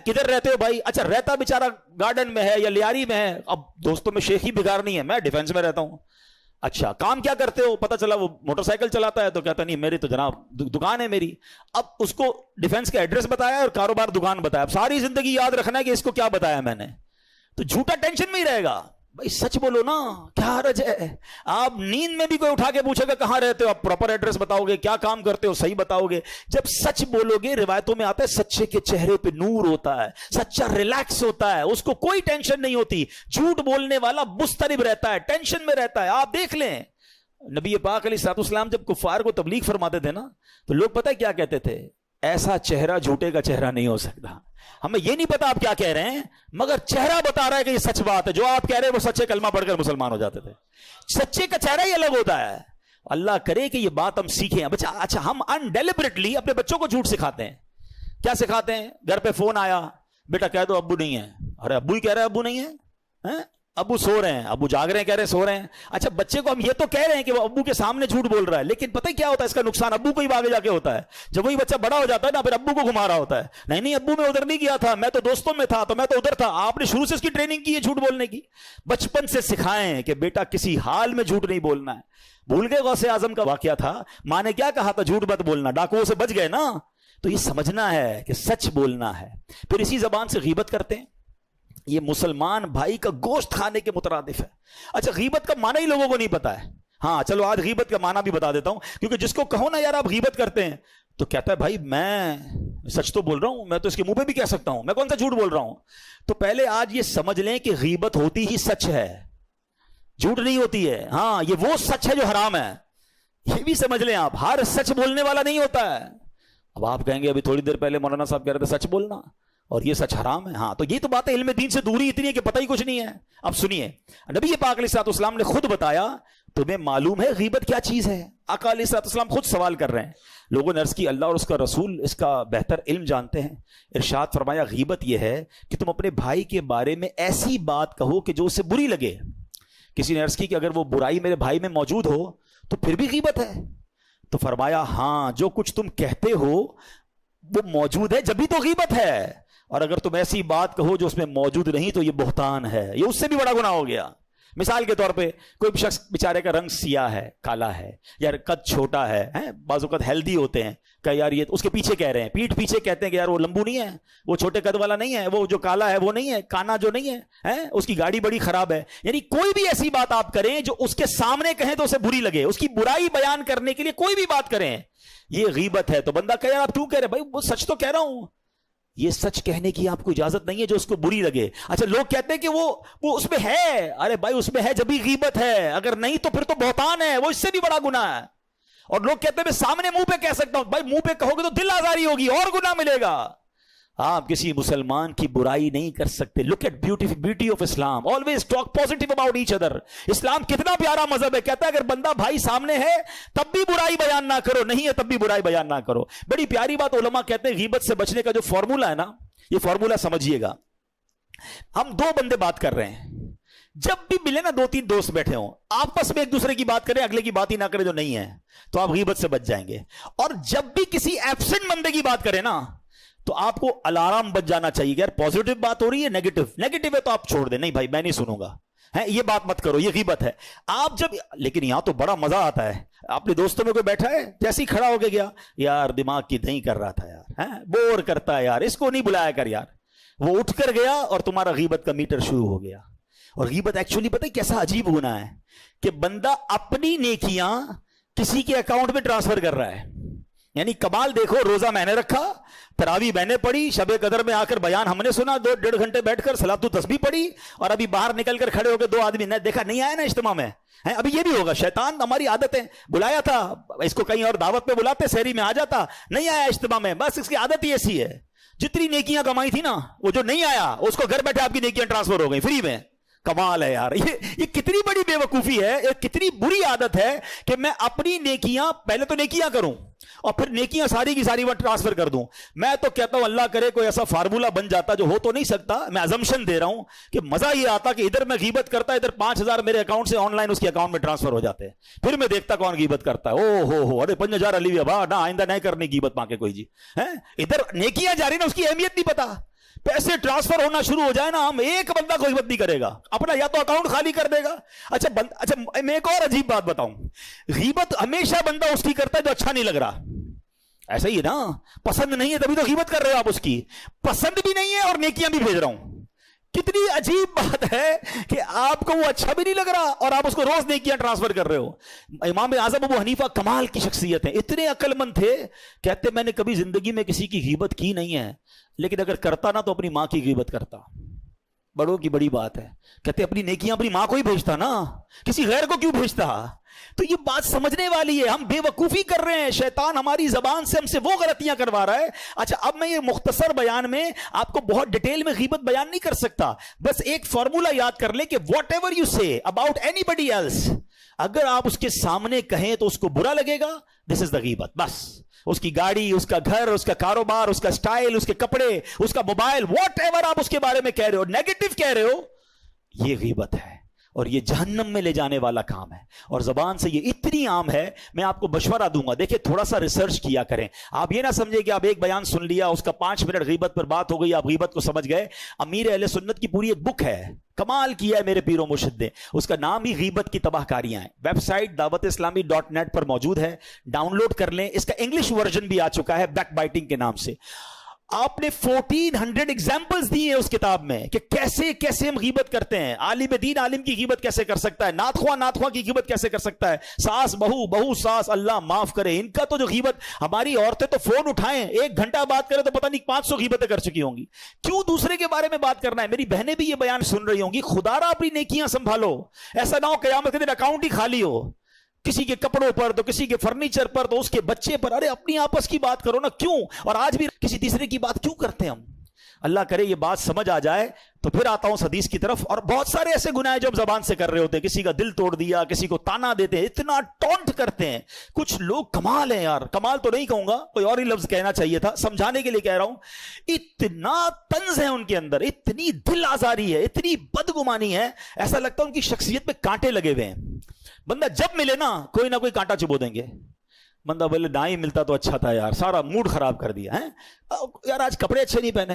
B: کدھر رہتے ہو بھائی؟ اچھا رہتا بیچارہ گارڈن میں ہے یا لیاری میں ہے. اب دوستوں میں شیخی بگار نہیں ہے, میں ڈیفینس میں رہتا ہوں. اچھا کام کیا کرتے ہو؟ پتہ چلا وہ موٹر سائیکل چلاتا ہے. تو کہتا نہیں میری تو جناب دکان ہے میری. اب اس کو ڈیفینس کا ایڈریس بتایا اور کاروبار دکان بتایا. اب ساری زندگی یاد رکھنا ہے کہ اس کو کیا بتایا میں نے. تو جھوٹا ٹینشن میں ہی رہے گا. بھائی سچ بولو نا, کیا حرج ہے؟ آپ نیند میں بھی کوئی اٹھا کے پوچھے گا کہاں رہتے ہو, آپ پراپر ایڈریس بتاؤ گے, کیا کام کرتے ہو صحیح بتاؤ گے. جب سچ بولو گے, روایتوں میں آتا ہے سچے کے چہرے پہ نور ہوتا ہے, سچا ریلیکس ہوتا ہے, اس کو کوئی ٹینشن نہیں ہوتی. جھوٹ بولنے والا مضطرب رہتا ہے, ٹینشن میں رہتا ہے. آپ دیکھ لیں نبی پاک علیہ الصلوۃ والسلام جب کفار کو تبلیغ فرماتے تھے نا, تو لوگ پتہ کیا کہتے تھے, ایسا چہرہ جھوٹے کا چہرہ نہیں ہو سکتا. ہمیں یہ نہیں پتا آپ کیا کہہ رہے ہیں, مگر چہرہ بتا رہا ہے کہ یہ سچ بات ہے. جو آپ کہہ رہے ہیں وہ سچے کلمہ پڑھ کر مسلمان ہو جاتے تھے. سچے کا چہرہ ہی الگ ہوتا ہے. اللہ کرے کہ یہ بات ہم سیکھیں. اچھا ہم انڈیلیبریٹلی اپنے بچوں کو جھوٹ سکھاتے ہیں. کیا سکھاتے ہیں؟ گھر پہ فون آیا, بیٹا کہہ دو ابو نہیں ہے. ارے ابو ہی کہہ رہے ہیں ابو نہیں ہے, ابو سو رہے ہیں, ابو جاگ رہے ہیں, کہہ رہے ہیں سو رہے ہیں. اچھا بچے کو ہم یہ تو کہہ رہے ہیں کہ وہ ابو کے سامنے جھوٹ بول رہا ہے, لیکن پتہ کیا ہوتا ہے اس کا نقصان ابو کو ہی آگے جا کے ہوتا ہے. جب وہی بچہ بڑا ہو جاتا ہے نا, پھر ابو کو گھما رہا ہوتا ہے, نہیں ابو میں ادھر نہیں گیا تھا, میں تو دوستوں میں تھا, تو میں تو ادھر تھا. آپ نے شروع سے اس کی ٹریننگ کی ہے جھوٹ بولنے کی. بچپن سے سکھائیں کہ بیٹا کسی حال میں جھوٹ نہیں بولنا ہے. بھول گئے غوث اعظم کا واقعہ تھا, ماں نے کیا کہا تھا, جھوٹ مت بولنا, ڈاکوؤں سے بچ گئے نا. تو یہ سمجھنا ہے کہ سچ بولنا ہے. پھر اسی زبان سے غیبت کرتے ہیں, یہ مسلمان بھائی کا گوشت کھانے کے مترادف ہے. اچھا غیبت کا معنی ہی لوگوں کو نہیں پتا ہے. ہاں چلو آج غیبت کا معنی بھی بتا دیتا ہوں, کیونکہ جس کو کہو نا یار آپ غیبت کرتے ہیں, تو کہتا ہے بھائی میں سچ تو بول رہا ہوں, میں تو اس کے منہ پہ بھی کہہ سکتا ہوں, میں کون سا جھوٹ بول رہا ہوں. تو پہلے آج یہ سمجھ لیں کہ غیبت ہوتی ہی سچ ہے, جھوٹ نہیں ہوتی ہے. ہاں یہ وہ سچ ہے جو حرام ہے, یہ بھی سمجھ لیں آپ. ہر سچ بولنے والا نہیں ہوتا ہے. اب آپ کہیں گے ابھی تھوڑی دیر پہلے مولانا صاحب کہہ رہے تھے سچ بولنا اور یہ سچ حرام ہے. ہاں تو یہ تو بات ہے, علم دین سے دوری اتنی ہے کہ پتہ ہی کچھ نہیں ہے. اب سنیے, نبی پاک علیہ الصلوۃ والسلام نے خود بتایا, تمہیں معلوم ہے غیبت کیا چیز ہے؟ آقا علیہ الصلوۃ والسلام خود سوال کر رہے ہیں. لوگوں نے عرض کی اللہ اور اس کا رسول اس کا بہتر علم جانتے ہیں. ارشاد فرمایا غیبت یہ ہے کہ تم اپنے بھائی کے بارے میں ایسی بات کہو کہ جو اسے بری لگے. کسی نے عرض کی کہ اگر وہ برائی میرے بھائی میں موجود ہو تو پھر بھی غیبت ہے. تو فرمایا ہاں جو کچھ تم کہتے ہو وہ موجود ہے جبھی تو غیبت ہے, اور اگر تم ایسی بات کہو جو اس میں موجود نہیں تو یہ بہتان ہے, یہ اس سے بھی بڑا گناہ ہو گیا. مثال کے طور پہ کوئی شخص بیچارے کا رنگ سیاہ ہے, کالا ہے, یا قد چھوٹا ہے, بعض اوقات ہیلدی ہوتے ہیں, کہ یار یہ اس کے پیچھے کہہ رہے ہیں, پیٹھ پیچھے کہتے ہیں کہ یار وہ لمبو نہیں ہے, وہ چھوٹے قد والا نہیں ہے, وہ جو کالا ہے وہ نہیں ہے, کانا جو نہیں ہے, اس کی گاڑی بڑی خراب ہے. یعنی کوئی بھی ایسی بات آپ کریں جو اس کے سامنے کہیں تو اسے بری لگے, اس کی برائی بیان کرنے کے لیے کوئی بھی بات کریں, یہ غیبت ہے. تو بندہ کہے آپ کیوں کہہ رہے, بھائی وہ سچ تو کہہ رہا ہوں. یہ سچ کہنے کی آپ کو اجازت نہیں ہے جو اس کو بری لگے. اچھا لوگ کہتے ہیں کہ وہ اس میں ہے, ارے بھائی اس میں ہے جب بھی غیبت ہے, اگر نہیں تو پھر تو بہتان ہے, وہ اس سے بھی بڑا گناہ ہے. اور لوگ کہتے ہیں میں سامنے منہ پہ کہہ سکتا ہوں, بھائی منہ پہ کہو گے تو دل آزاری ہوگی اور گناہ ملے گا. آپ کسی مسلمان کی برائی نہیں کر سکتے. Look at beauty of Islam, always talk positive about each other. Islam کتنا پیارا مذہب ہے, کہتا ہے اگر بندہ بھائی سامنے ہے تب بھی برائی بیان نہ کرو, نہیں ہے تب بھی برائی بیان نہ کرو. بڑی پیاری بات علماء کہتے ہیں غیبت سے بچنے کا جو فارمولا ہے نا, یہ فارمولا سمجھیے گا. ہم دو بندے بات کر رہے ہیں, جب بھی ملے نا, دو تین دوست بیٹھے ہوں, آپس میں ایک دوسرے کی بات کریں, اگلے کی بات ہی نہ کریں جو نہیں ہے, تو آپ غیبت سے بچ جائیں گے. اور جب بھی کسی ایبسنٹ بندے کی بات کریں نا, تو آپ کو الارم بچ جانا چاہیے کہ یار پازیٹیو بات ہو رہی ہے, نیگیٹو ہے تو آپ چھوڑ دیں, نہیں بھائی میں نہیں سنوں گا, یہ بات مت کرو, یہ غیبت ہے. آپ جب, لیکن یہاں تو بڑا مزہ آتا ہے, اپنے دوستوں میں کوئی بیٹھا ہے, جیسے ہی کھڑا ہو کے گیا, یار دماغ کی دہی کر رہا تھا یار, بور کرتا ہے یار, اس کو نہیں بلایا کر یار, وہ اٹھ کر گیا اور تمہارا غیبت کا میٹر شروع ہو گیا. اور غیبت ایکچولی پتہ ہے کیسا عجیب گناہ ہے, کہ بندہ اپنی نیکیاں کسی کے اکاؤنٹ میں ٹرانسفر کر رہا ہے. یعنی کمال دیکھو, روزہ میں نے رکھا, تراویح میں نے پڑھی, شب قدر میں آ کر بیان ہم نے سنا, 2-1.5 گھنٹے بیٹھ کر صلاۃ التسبیح پڑھی, اور ابھی باہر نکل کر کھڑے ہو کے 2 آدمی نے دیکھا, نہیں آیا نا اجتماع میں, ابھی یہ بھی ہوگا, شیطان ہماری عادت ہے, بلایا تھا اس کو کہیں اور دعوت پہ بلاتے, سحری میں آ جاتا, نہیں آیا اجتماع میں, بس اس کی عادت ہی ایسی ہے. جتنی نیکیاں کمائی تھی نا, وہ جو نہیں آیا اس کو گھر بیٹھے آپ کی نیکیاں ٹرانسفر ہو گئی فری میں. کمال ہے یار, یہ کتنی بڑی بے وقوفی ہے, یہ کتنی بری عادت ہے کہ میں اپنی نیکیاں, پہلے تو نیکیاں کروں اور پھر نیکیاں ساری کی ساری وہ ٹرانسفر کر دوں. میں تو کہتا ہوں اللہ کرے کوئی ایسا فارمولا بن جاتا, جو ہو تو نہیں سکتا, میں ازمپشن دے رہا ہوں, کہ مزہ یہ آتا کہ ادھر میں غیبت کرتا, ادھر 5,000 میرے اکاؤنٹ سے آن لائن اس کے اکاؤنٹ میں ٹرانسفر ہو جاتے ہیں. پھر میں دیکھتا کون غیبت کرتا ہے, او ہو ارے 5,000 علی ابا نہ, آئندہ نہیں کرنی غیبت ماں کے کوئی جی. ادھر نیکیاں جاری نا, اس کی اہمیت نہیں پتا, پیسے ٹرانسفر ہونا شروع ہو جائے نا, ہم ایک بندہ کوئی غیبت نہیں کرے گا اپنا, یا تو اکاؤنٹ خالی کر دے گا. اچھا میں ایک اور عجیب بات بتاؤں, غیبت ہمیشہ بندہ اس کی کرتا ہے جو اچھا نہیں لگ رہا. ایسا ہی ہے نا, پسند نہیں ہے تبھی تو غیبت کر رہے ہو آپ, اس کی پسند بھی نہیں ہے اور نیکیاں بھی بھیج رہا ہوں. کتنی عجیب بات ہے کہ آپ کو وہ اچھا بھی نہیں لگ رہا اور آپ اس کو روز نیکیاں ٹرانسفر کر رہے ہو. امام اعظم ابو حنیفہ کمال کی شخصیت ہے, اتنے عقل مند تھے, کہتے میں نے کبھی زندگی میں کسی کی غیبت کی نہیں ہے, لیکن اگر کرتا نا تو اپنی ماں کی غیبت کرتا. بڑوں کی بڑی بات ہے, کہتے اپنی نیکیاں اپنی ماں کو ہی بھیجتا نا, کسی غیر کو کیوں بھیجتا. تو یہ بات سمجھنے والی ہے, ہم بے وقوفی کر رہے ہیں, شیطان ہماری زبان سے ہم سے وہ غلطیاں کروا رہا ہے. اچھا اب میں یہ مختصر بیان میں آپ کو بہت ڈیٹیل میں غیبت بیان نہیں کر سکتا, بس ایک فارمولا یاد کر لیں کہ واٹ ایور یو سے اباؤٹ اینی بڈی ایلس, اگر آپ اس کے سامنے کہیں تو اس کو برا لگے گا, دس از دا غیبت. بس اس کی گاڑی, اس کا گھر, اس کا کاروبار, اس کا سٹائل, اس کے کپڑے, اس کا موبائل, واٹ ایور آپ اس کے بارے میں کہہ رہے ہو, نیگیٹو کہہ رہے ہو, یہ غیبت ہے اور یہ جہنم میں لے جانے والا کام ہے. اور زبان سے یہ اتنی عام ہے, میں آپ کو مشورہ دوں گا, دیکھیں تھوڑا سا ریسرچ کیا کریں. آپ یہ نہ سمجھیں کہ آپ ایک بیان سن لیا, اس کا 5 منٹ غیبت پر بات ہو گئی, آپ غیبت کو سمجھ گئے. امیر اہل سنت کی پوری ایک بک ہے, کمال کیا ہے میرے پیر و مرشد نے, اس کا نام ہی غیبت کی تباہ کاریاں ہیں. ویب سائٹ dawat-islami.net پر موجود ہے, ڈاؤن لوڈ کر لیں. اس کا انگلش ورژن بھی آ چکا ہے بیک بائٹنگ کے نام سے. آپ نے 1400 ایگزامپلز دی ہیں اس کتاب میں کہ کیسے کیسے ہم غیبت کرتے ہیں. عالم دین عالم کی غیبت کیسے کر سکتا ہے, ناتخواں کی غیبت کیسے کر سکتا ہے, ساس بہو ساس, اللہ معاف کرے ان کا تو جو غیبت, ہماری عورتیں تو فون اٹھائیں 1 گھنٹہ بات کریں تو پتہ نہیں 500 غیبتیں کر چکی ہوں گی. کیوں دوسرے کے بارے میں بات کرنا ہے. میری بہنیں بھی یہ بیان سن رہی ہوں گی, خدا را اپنی نیکیاں سنبھالو, ایسا نہ ہو قیامت کے دن اکاؤنٹ ہی خالی ہو, کسی کے کپڑوں پر تو کسی کے فرنیچر پر تو اس کے بچے پر. ارے اپنی آپس کی بات کرو نا, کیوں اور آج بھی کسی تیسرے کی بات کیوں کرتے ہیں ہم. اللہ کرے یہ بات سمجھ آ جائے تو پھر آتا ہوں حدیث کی طرف. اور بہت سارے ایسے گناہ جو ہم زبان سے کر رہے ہوتے ہیں, کسی کا دل توڑ دیا, کسی کو تانا دیتے ہیں, اتنا ٹونٹ کرتے ہیں. کچھ لوگ کمال ہیں یار, کمال تو نہیں کہوں گا, کوئی اور ہی لفظ کہنا چاہیے تھا, سمجھانے کے لیے کہہ رہا ہوں. اتنا طنز ہے ان کے اندر, اتنی دل آزاری ہے, اتنی بدگمانی ہے, ایسا لگتا ہے ان کی شخصیت پہ کانٹے لگے ہوئے ہیں. بندہ جب ملے نا کوئی نہ کوئی کانٹا چبو دیں گے. بندہ بولے نہ ہی ملتا تو اچھا تھا یار, سارا موڈ خراب کر دیا ہے. یار آج کپڑے اچھے نہیں پہنے,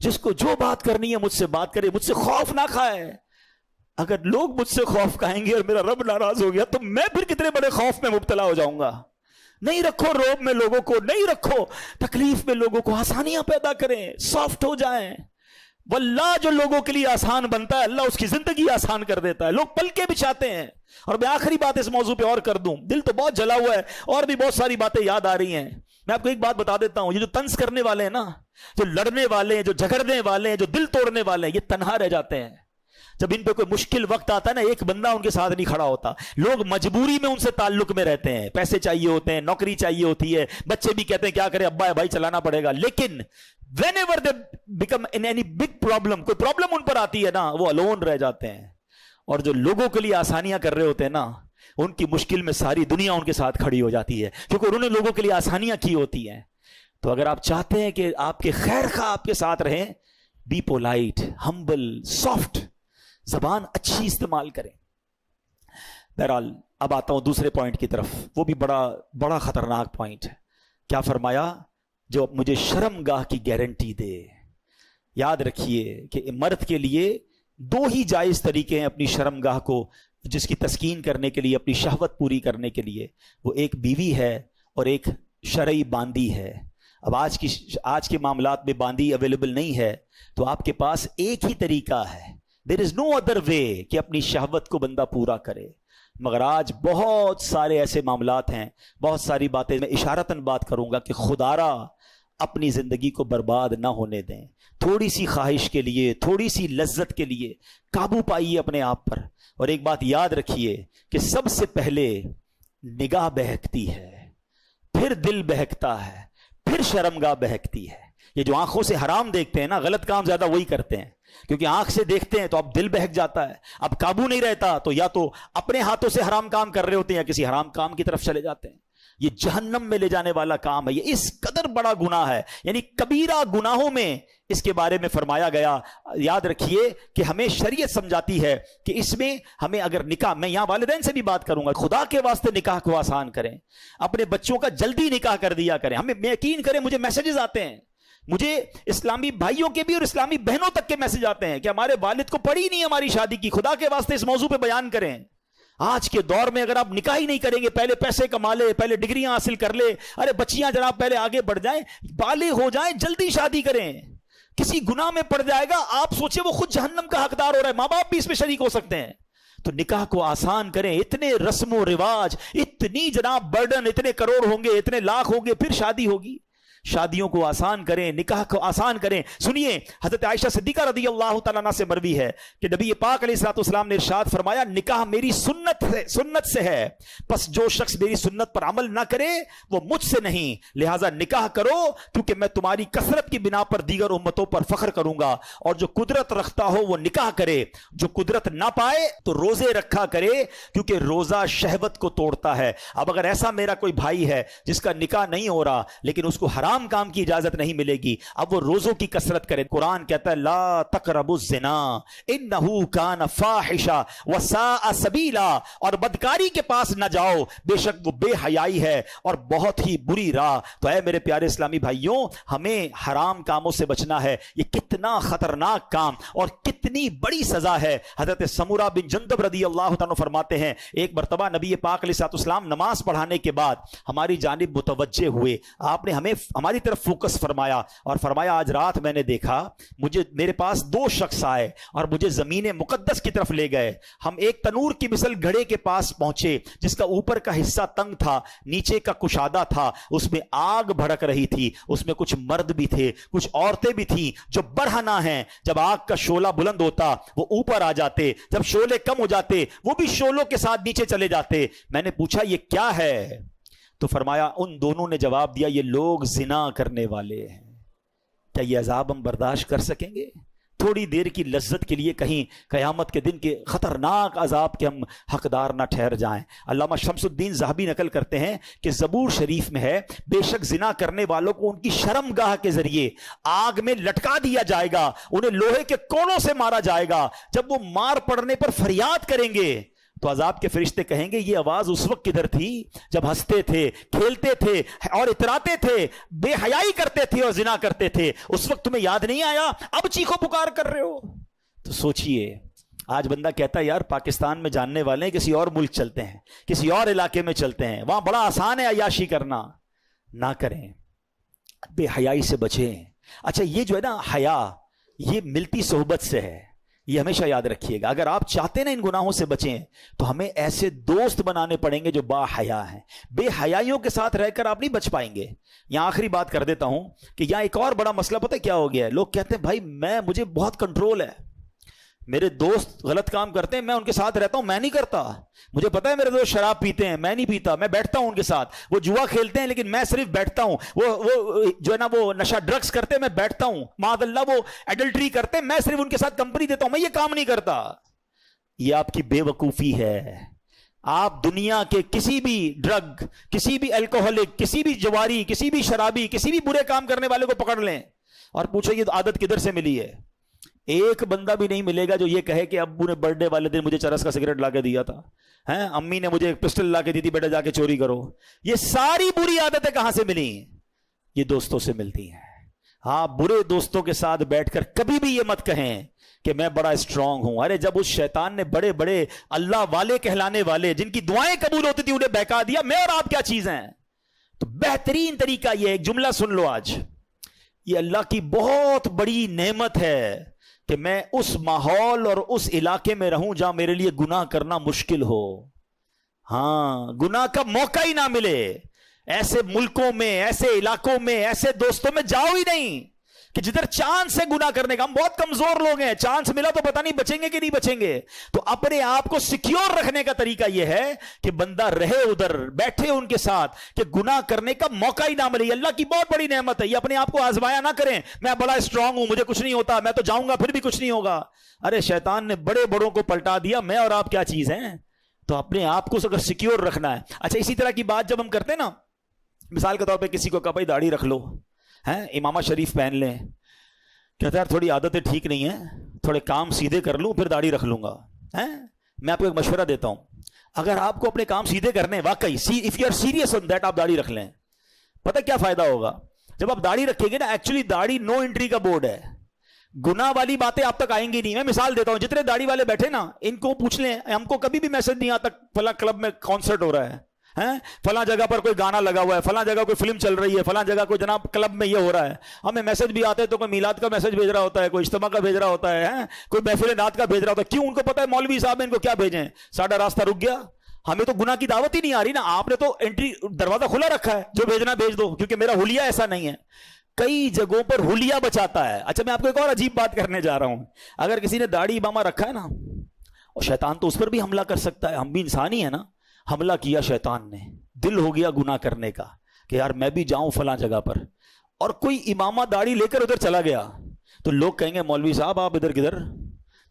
B: جس کو جو بات کرنی ہے مجھ سے بات کرے, مجھ سے خوف نہ کھائے. اگر لوگ مجھ سے خوف کھائیں گے اور میرا رب ناراض ہو گیا تو میں پھر کتنے بڑے خوف میں مبتلا ہو جاؤں گا. نہیں رکھو روب میں لوگوں کو, نہیں رکھو تکلیف میں لوگوں کو, آسانیاں پیدا کریں, سافٹ ہو جائیں. واللہ جو لوگوں کے لیے آسان بنتا ہے اللہ اس کی زندگی آسان کر دیتا ہے. لوگ پلکیں بچھاتے ہیں. اور میں آخری بات اس موضوع پہ اور کر دوں, دل تو بہت جلا ہوا ہے اور بھی بہت ساری باتیں یاد آ رہی ہیں. میں آپ کو ایک بات بتا دیتا ہوں, یہ جو طنز کرنے والے ہیں نا, جو لڑنے والے ہیں, جو جھگڑنے والے ہیں, جو دل توڑنے والے ہیں, یہ تنہا رہ جاتے ہیں. جب ان پہ کوئی مشکل وقت آتا ہے نا, ایک بندہ ان کے ساتھ نہیں کھڑا ہوتا. لوگ مجبوری میں ان سے تعلق میں رہتے ہیں, پیسے چاہیے ہوتے ہیں, نوکری چاہیے ہوتی ہے, بچے بھی کہتے ہیں کیا کرے ابا ہے بھائی چلانا پڑے گا. لیکن whenever they become in any big problem, کوئی پرابلم ان پر آتی ہے نا, وہ alone رہ جاتے ہیں. اور جو لوگوں کے لیے آسانیاں کر رہے ہوتے ہیں نا, ان کی مشکل میں ساری دنیا ان کے ساتھ کھڑی ہو جاتی ہے, کیونکہ انہوں نے لوگوں کے لیے آسانیاں کی ہوتی ہیں. تو اگر آپ چاہتے ہیں کہ آپ کے خیر خواہ آپ کے ساتھ رہیں, بی پولائٹ, ہمبل, سافٹ, زبان اچھی استعمال کریں. بہرحال اب آتا ہوں دوسرے پوائنٹ کی طرف, وہ بھی بڑا خطرناک پوائنٹ ہے. کیا فرمایا؟ جو مجھے شرم گاہ کی گارنٹی دے. یاد رکھیے کہ مرد کے لیے دو ہی جائز طریقے ہیں اپنی شرم گاہ کو جس کی تسکین کرنے کے لیے, اپنی شہوت پوری کرنے کے لیے. وہ ایک بیوی ہے اور ایک شرعی باندی ہے. اب آج کے معاملات میں باندی اویلیبل نہیں ہے تو آپ کے پاس ایک ہی طریقہ ہے, دیر از نو ادر وے کہ اپنی شہوت کو بندہ پورا کرے. مگر آج بہت سارے ایسے معاملات ہیں, بہت ساری باتیں میں اشارتاً بات کروں گا کہ خدارا اپنی زندگی کو برباد نہ ہونے دیں. تھوڑی سی خواہش کے لیے, تھوڑی سی لذت کے لیے قابو پائیے اپنے آپ پر. اور ایک بات یاد رکھیے کہ سب سے پہلے نگاہ بہکتی ہے, پھر دل بہکتا ہے, پھر شرمگاہ بہکتی ہے. یہ جو آنکھوں سے حرام دیکھتے ہیں نا, غلط کام زیادہ وہی کرتے ہیں, کیونکہ آنکھ سے دیکھتے ہیں تو اب دل بہک جاتا ہے, اب قابو نہیں رہتا, تو یا تو اپنے ہاتھوں سے حرام کام کر رہے ہوتے ہیں یا کسی حرام کام کی طرف چلے جاتے ہیں. یہ جہنم میں لے جانے والا کام ہے. یہ اس قدر بڑا گناہ ہے, یعنی کبیرہ گناہوں میں اس کے بارے میں فرمایا گیا. یاد رکھیے کہ ہمیں شریعت سمجھاتی ہے کہ اس میں ہمیں اگر نکاح, میں یہاں والدین سے بھی بات کروں گا, خدا کے واسطے نکاح کو آسان کریں, اپنے بچوں کا جلدی نکاح کر دیا کریں. ہمیں یقین کریں, مجھے میسیجز آتے ہیں, مجھے اسلامی بھائیوں کے بھی اور اسلامی بہنوں تک کے میسج آتے ہیں کہ ہمارے والد کو پڑی نہیں ہماری شادی کی, خدا کے واسطے اس موضوع پہ بیان کریں. آج کے دور میں اگر آپ نکاح ہی نہیں کریں گے, پہلے پیسے کما لے, پہلے ڈگریاں حاصل کر لے, ارے بچیاں جناب پہلے آگے بڑھ جائیں, بالغ ہو جائیں, جلدی شادی کریں, کسی گناہ میں پڑ جائے گا, آپ سوچیں وہ خود جہنم کا حقدار ہو رہا ہے, ماں باپ بھی اس میں شریک ہو سکتے ہیں. تو نکاح کو آسان کریں. اتنے رسم و رواج, اتنی جناب برڈن, اتنے کروڑ ہوں گے, اتنے لاکھ ہوں گے, پھر شادی ہوگی. شادیوں کو آسان کریں, نکاح کو آسان کریں. سنیے, حضرت عائشہ صدیقہ رضی اللہ تعالیٰ عنہ سے مروی ہے کہ نبی پاک علیہ الصلوۃ والسلام نے ارشاد فرمایا, نکاح میری سنت سے ہے, پس جو شخص میری سنت پر عمل نہ کرے وہ مجھ سے نہیں, لہٰذا نکاح کرو کیونکہ میں تمہاری کثرت کی بنا پر دیگر امتوں پر فخر کروں گا. اور جو قدرت رکھتا ہو وہ نکاح کرے, جو قدرت نہ پائے تو روزے رکھا کرے کیونکہ روزہ شہوت کو توڑتا ہے. اب اگر ایسا میرا کوئی بھائی ہے جس کا نکاح نہیں ہو رہا لیکن اس کو حرام کام کی اجازت نہیں ملے گی, اب وہ روزوں کی کثرت کرے. قرآن کہتا ہے لا تقربوا الزنا انہ کان فاحشہ وساء سبیلا, اور بدکاری کے پاس نہ جاؤ, بے شک وہ بے حیائی ہے اور بہت ہی بری راہ. تو اے میرے پیارے اسلامی بھائیوں, ہمیں حرام کاموں سے بچنا ہے. یہ کتنا خطرناک کام اور کتنی بڑی سزا ہے. حضرت سمورہ بن جندب رضی اللہ تعالیٰ فرماتے ہیں, ایک مرتبہ نبی پاک علیہ الصلوۃ والسلام نماز پڑھانے کے بعد ہماری جانب متوجہ ہوئے. آپ نے ہماری طرف فوکس فرمایا اور فرمایا, آج رات میں نے دیکھا میرے پاس دو شخص آئے اور مجھے زمین مقدس کی طرف لے گئے. ہم ایک تنور کی مثل گھڑے کے پاس پہنچے جس کا اوپر کا حصہ تنگ تھا, نیچے کا کشادہ تھا, اس میں آگ بھڑک رہی تھی. اس میں کچھ مرد بھی تھے, کچھ عورتیں بھی تھیں جو برہنہ ہیں. جب آگ کا شعلہ بلند ہوتا وہ اوپر آ جاتے, جب شعلے کم ہو جاتے وہ بھی شعلوں کے ساتھ نیچے چلے جاتے. میں نے پوچھا یہ کیا ہے؟ تو فرمایا, ان دونوں نے جواب دیا, یہ لوگ زنا کرنے والے ہیں. کیا یہ عذاب ہم برداشت کر سکیں گے؟ تھوڑی دیر کی لذت کے لیے کہیں قیامت کے دن کے خطرناک عذاب کے ہم حقدار نہ ٹھہر جائیں. علامہ شمس الدین ذہبی نقل کرتے ہیں کہ زبور شریف میں ہے, بے شک زنا کرنے والوں کو ان کی شرمگاہ کے ذریعے آگ میں لٹکا دیا جائے گا, انہیں لوہے کے کونوں سے مارا جائے گا. جب وہ مار پڑنے پر فریاد کریں گے تو عذاب کے فرشتے کہیں گے یہ آواز اس وقت کدھر تھی جب ہنستے تھے، کھیلتے تھے اور اتراتے تھے، بے حیائی کرتے تھے اور زنا کرتے تھے، اس وقت تمہیں یاد نہیں آیا؟ اب چیخو پکار کر رہے ہو۔ تو سوچئے، آج بندہ کہتا ہے یار پاکستان میں جاننے والے ہیں، کسی اور ملک چلتے ہیں، کسی اور علاقے میں چلتے ہیں، وہاں بڑا آسان ہے عیاشی کرنا۔ نہ کریں، بے حیائی سے بچیں۔ اچھا یہ جو ہے نا حیا، یہ ملتی صحبت سے ہے، یہ ہمیشہ یاد رکھیے گا۔ اگر آپ چاہتے نا ان گناہوں سے بچیں تو ہمیں ایسے دوست بنانے پڑیں گے جو با حیا ہیں۔ بے حیائیوں کے ساتھ رہ کر آپ نہیں بچ پائیں گے۔ یہاں آخری بات کر دیتا ہوں کہ یہاں ایک اور بڑا مسئلہ پتہ ہے کیا ہو گیا ہے؟ لوگ کہتے ہیں بھائی مجھے بہت کنٹرول ہے، میرے دوست غلط کام کرتے ہیں میں ان کے ساتھ رہتا ہوں، میں نہیں کرتا۔ مجھے پتا ہے میرے دوست شراب پیتے ہیں، میں نہیں پیتا، میں بیٹھتا ہوں ان کے ساتھ۔ وہ جوا کھیلتے ہیں لیکن میں صرف بیٹھتا ہوں۔ وہ جو ہے نا وہ نشہ ڈرگز کرتے ہیں، میں بیٹھتا ہوں۔ معاذ اللہ وہ ایڈلٹری کرتے ہیں، میں صرف ان کے ساتھ کمپنی دیتا ہوں، میں یہ کام نہیں کرتا۔ یہ آپ کی بے وقوفی ہے۔ آپ دنیا کے کسی بھی ڈرگ، کسی بھی الکوہولک، کسی بھی جواری، کسی بھی شرابی، کسی بھی برے کام کرنے والے کو پکڑ لیں اور پوچھو یہ عادت کدھر سے ملی ہے، ایک بندہ بھی نہیں ملے گا جو یہ کہے کہ ابو نے برتھ ڈے والے دن مجھے چرس کا سگریٹ لا کے دیا تھا، امی نے مجھے ایک پسٹل لا کے دی تھی، بیٹا جا کے چوری کرو۔ یہ ساری بری عادتیں کہاں سے ملی؟ یہ دوستوں سے ملتی ہیں۔ ہاں، برے دوستوں کے ساتھ بیٹھ کر کبھی بھی یہ مت کہیں کہ میں بڑا اسٹرانگ ہوں۔ ارے جب اس شیطان نے بڑے بڑے اللہ والے کہلانے والے جن کی دعائیں قبول ہوتی تھی انہیں بہکا دیا، میں اور آپ کیا چیز ہیں؟ تو بہترین طریقہ یہ، ایک جملہ سن لو آج، یہ اللہ کی بہت بڑی نعمت ہے کہ میں اس ماحول اور اس علاقے میں رہوں جہاں میرے لیے گناہ کرنا مشکل ہو۔ ہاں، گناہ کا موقع ہی نہ ملے۔ ایسے ملکوں میں، ایسے علاقوں میں، ایسے دوستوں میں جاؤ ہی نہیں کہ جدھر چانس سے گناہ کرنے کا۔ ہم بہت کمزور لوگ ہیں، چانس ملا تو پتہ نہیں بچیں گے کہ نہیں بچیں گے۔ تو اپنے آپ کو سیکیور رکھنے کا طریقہ یہ ہے کہ بندہ رہے ادھر، بیٹھے ان کے ساتھ کہ گناہ کرنے کا موقع ہی نہ ملے۔ اللہ کی بہت بڑی نعمت ہے، یہ اپنے آپ کو آزمایا نہ کریں میں بڑا اسٹرانگ ہوں، مجھے کچھ نہیں ہوتا، میں تو جاؤں گا پھر بھی کچھ نہیں ہوگا۔ ارے شیطان نے بڑے بڑوں کو پلٹا دیا، میں اور آپ کیا چیز ہیں؟ تو اپنے آپ کو اگر سیکیور رکھنا ہے۔ اچھا اسی طرح کی بات جب ہم کرتے ہیں نا، مثال کے طور پہ کسی کو کہا بھائی داڑھی رکھ لو، امامہ شریف پہن لیں، کہتا ہے یار تھوڑی عادتیں ٹھیک نہیں ہیں، تھوڑے کام سیدھے کر لوں پھر داڑھی رکھ لوں گا۔ میں آپ کو ایک مشورہ دیتا ہوں، اگر آپ کو اپنے کام سیدھے کرنے واقعی if you are serious on that آپ داڑھی رکھ لیں۔ پتہ کیا فائدہ ہوگا؟ جب آپ داڑھی رکھیں گے نا، ایکچولی داڑھی نو انٹری کا بورڈ ہے، گناہ والی باتیں آپ تک آئیں گی نہیں۔ میں مثال دیتا ہوں، جتنے داڑھی والے بیٹھے نا ان کو پوچھ لیں، ہم کو کبھی بھی میسج نہیں آتا فلاں کلب میں کانسرٹ ہو رہا ہے، فلاں جگہ پر کوئی گانا لگا ہوا ہے، فلاں جگہ کوئی فلم چل رہی ہے، فلاں جگہ کوئی جناب کلب میں یہ ہو رہا ہے۔ ہمیں میسج بھی آتے ہیں تو کوئی میلاد کا میسج بھیج رہا ہوتا ہے، کوئی اجتماع کا بھیج رہا ہوتا ہے، کوئی محفل نعت کا بھیج رہا ہوتا ہے۔ کیوں؟ ان کو پتا ہے مولوی صاحب ان کو کیا بھیجیں، ساڈا راستہ رک گیا۔ ہمیں تو گناہ کی دعوت ہی نہیں آ رہی نا، آپ نے تو انٹری دروازہ کھلا رکھا ہے، جو بھیجنا بھیج دو، کیونکہ میرا حلیہ ایسا نہیں ہے۔ کئی جگہوں پر حلیہ بچاتا ہے۔ اچھا میں آپ کو ایک اور عجیب بات کرنے جا رہا ہوں، اگر کسی نے داڑھی امامہ رکھا ہے نا، اور شیطان تو اس پر بھی حملہ کر سکتا ہے، ہم بھی انسان ہی ہے نا، حملہ کیا شیطان نے، دل ہو گیا گناہ کرنے کا کہ یار میں بھی جاؤں فلاں جگہ پر، اور کوئی امامہ داڑھی لے کر ادھر چلا گیا، تو لوگ کہیں گے مولوی صاحب آپ ادھر کدھر،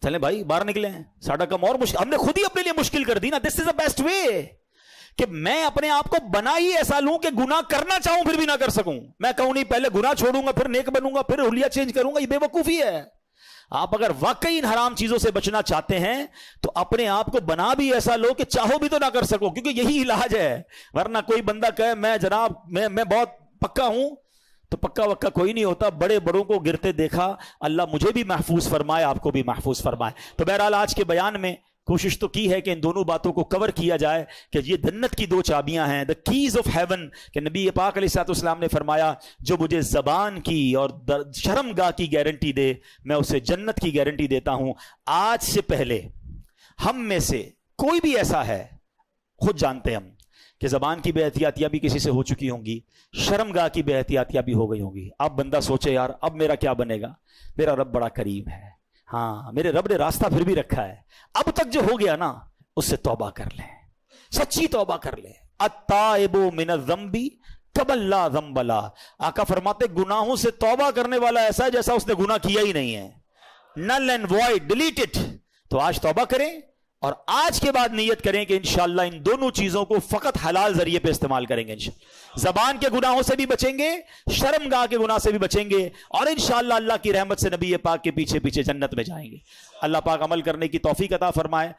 B: چلیں بھائی باہر نکلیں، ساڈا کام اور مشکل، ہم نے خود ہی اپنے لیے مشکل کر دی نا۔ دس از دا بیسٹ وے کہ میں اپنے آپ کو بنا ہی ایسا لوں کہ گناہ کرنا چاہوں پھر بھی نہ کر سکوں۔ میں کہوں نہیں پہلے گناہ چھوڑوں گا پھر نیک بنوں گا پھر حلیہ چینج کروں گا، یہ بے وقوفی ہے۔ آپ اگر واقعی ان حرام چیزوں سے بچنا چاہتے ہیں تو اپنے آپ کو بنا بھی ایسا لو کہ چاہو بھی تو نہ کر سکو، کیونکہ یہی علاج ہے۔ ورنہ کوئی بندہ کہے میں جناب میں بہت پکا ہوں، تو پکا وکا کوئی نہیں ہوتا۔ بڑے بڑوں کو گرتے دیکھا، اللہ مجھے بھی محفوظ فرمائے، آپ کو بھی محفوظ فرمائے۔ تو بہرحال آج کے بیان میں کوشش تو کی ہے کہ ان دونوں باتوں کو کور کیا جائے کہ یہ جنت کی دو چابیاں ہیں، دا کیز آف ہیون، کہ نبی پاک علیہ الصلوۃ والسلام نے فرمایا جو مجھے زبان کی اور شرم گاہ کی گارنٹی دے میں اسے جنت کی گارنٹی دیتا ہوں۔ آج سے پہلے ہم میں سے کوئی بھی ایسا ہے، خود جانتے ہیں ہم کہ زبان کی بے احتیاطیاں بھی کسی سے ہو چکی ہوں گی، شرم گاہ کی بے احتیاطیاں بھی ہو گئی ہوں گی۔ اب بندہ سوچے یار اب میرا کیا بنے گا، میرا رب بڑا کریم ہے، ہاں میرے رب نے راستہ پھر بھی رکھا ہے، اب تک جو ہو گیا نا اس سے توبہ کر لیں، سچی توبہ کر لیں۔ التائب من الذنب کمن لا ذنب لہ، آقا فرماتے گناہوں سے توبہ کرنے والا ایسا ہے جیسا اس نے گناہ کیا ہی نہیں ہے، null and void, delete it. تو آج توبہ کریں اور آج کے بعد نیت کریں کہ انشاءاللہ ان دونوں چیزوں کو فقط حلال ذریعے پہ استعمال کریں گے انشاءاللہ۔ زبان کے گناہوں سے بھی بچیں گے، شرم گاہ کے گناہ سے بھی بچیں گے، اور انشاءاللہ اللہ کی رحمت سے نبی پاک کے پیچھے پیچھے جنت میں جائیں گے۔ اللہ پاک عمل کرنے کی توفیق عطا فرمائے۔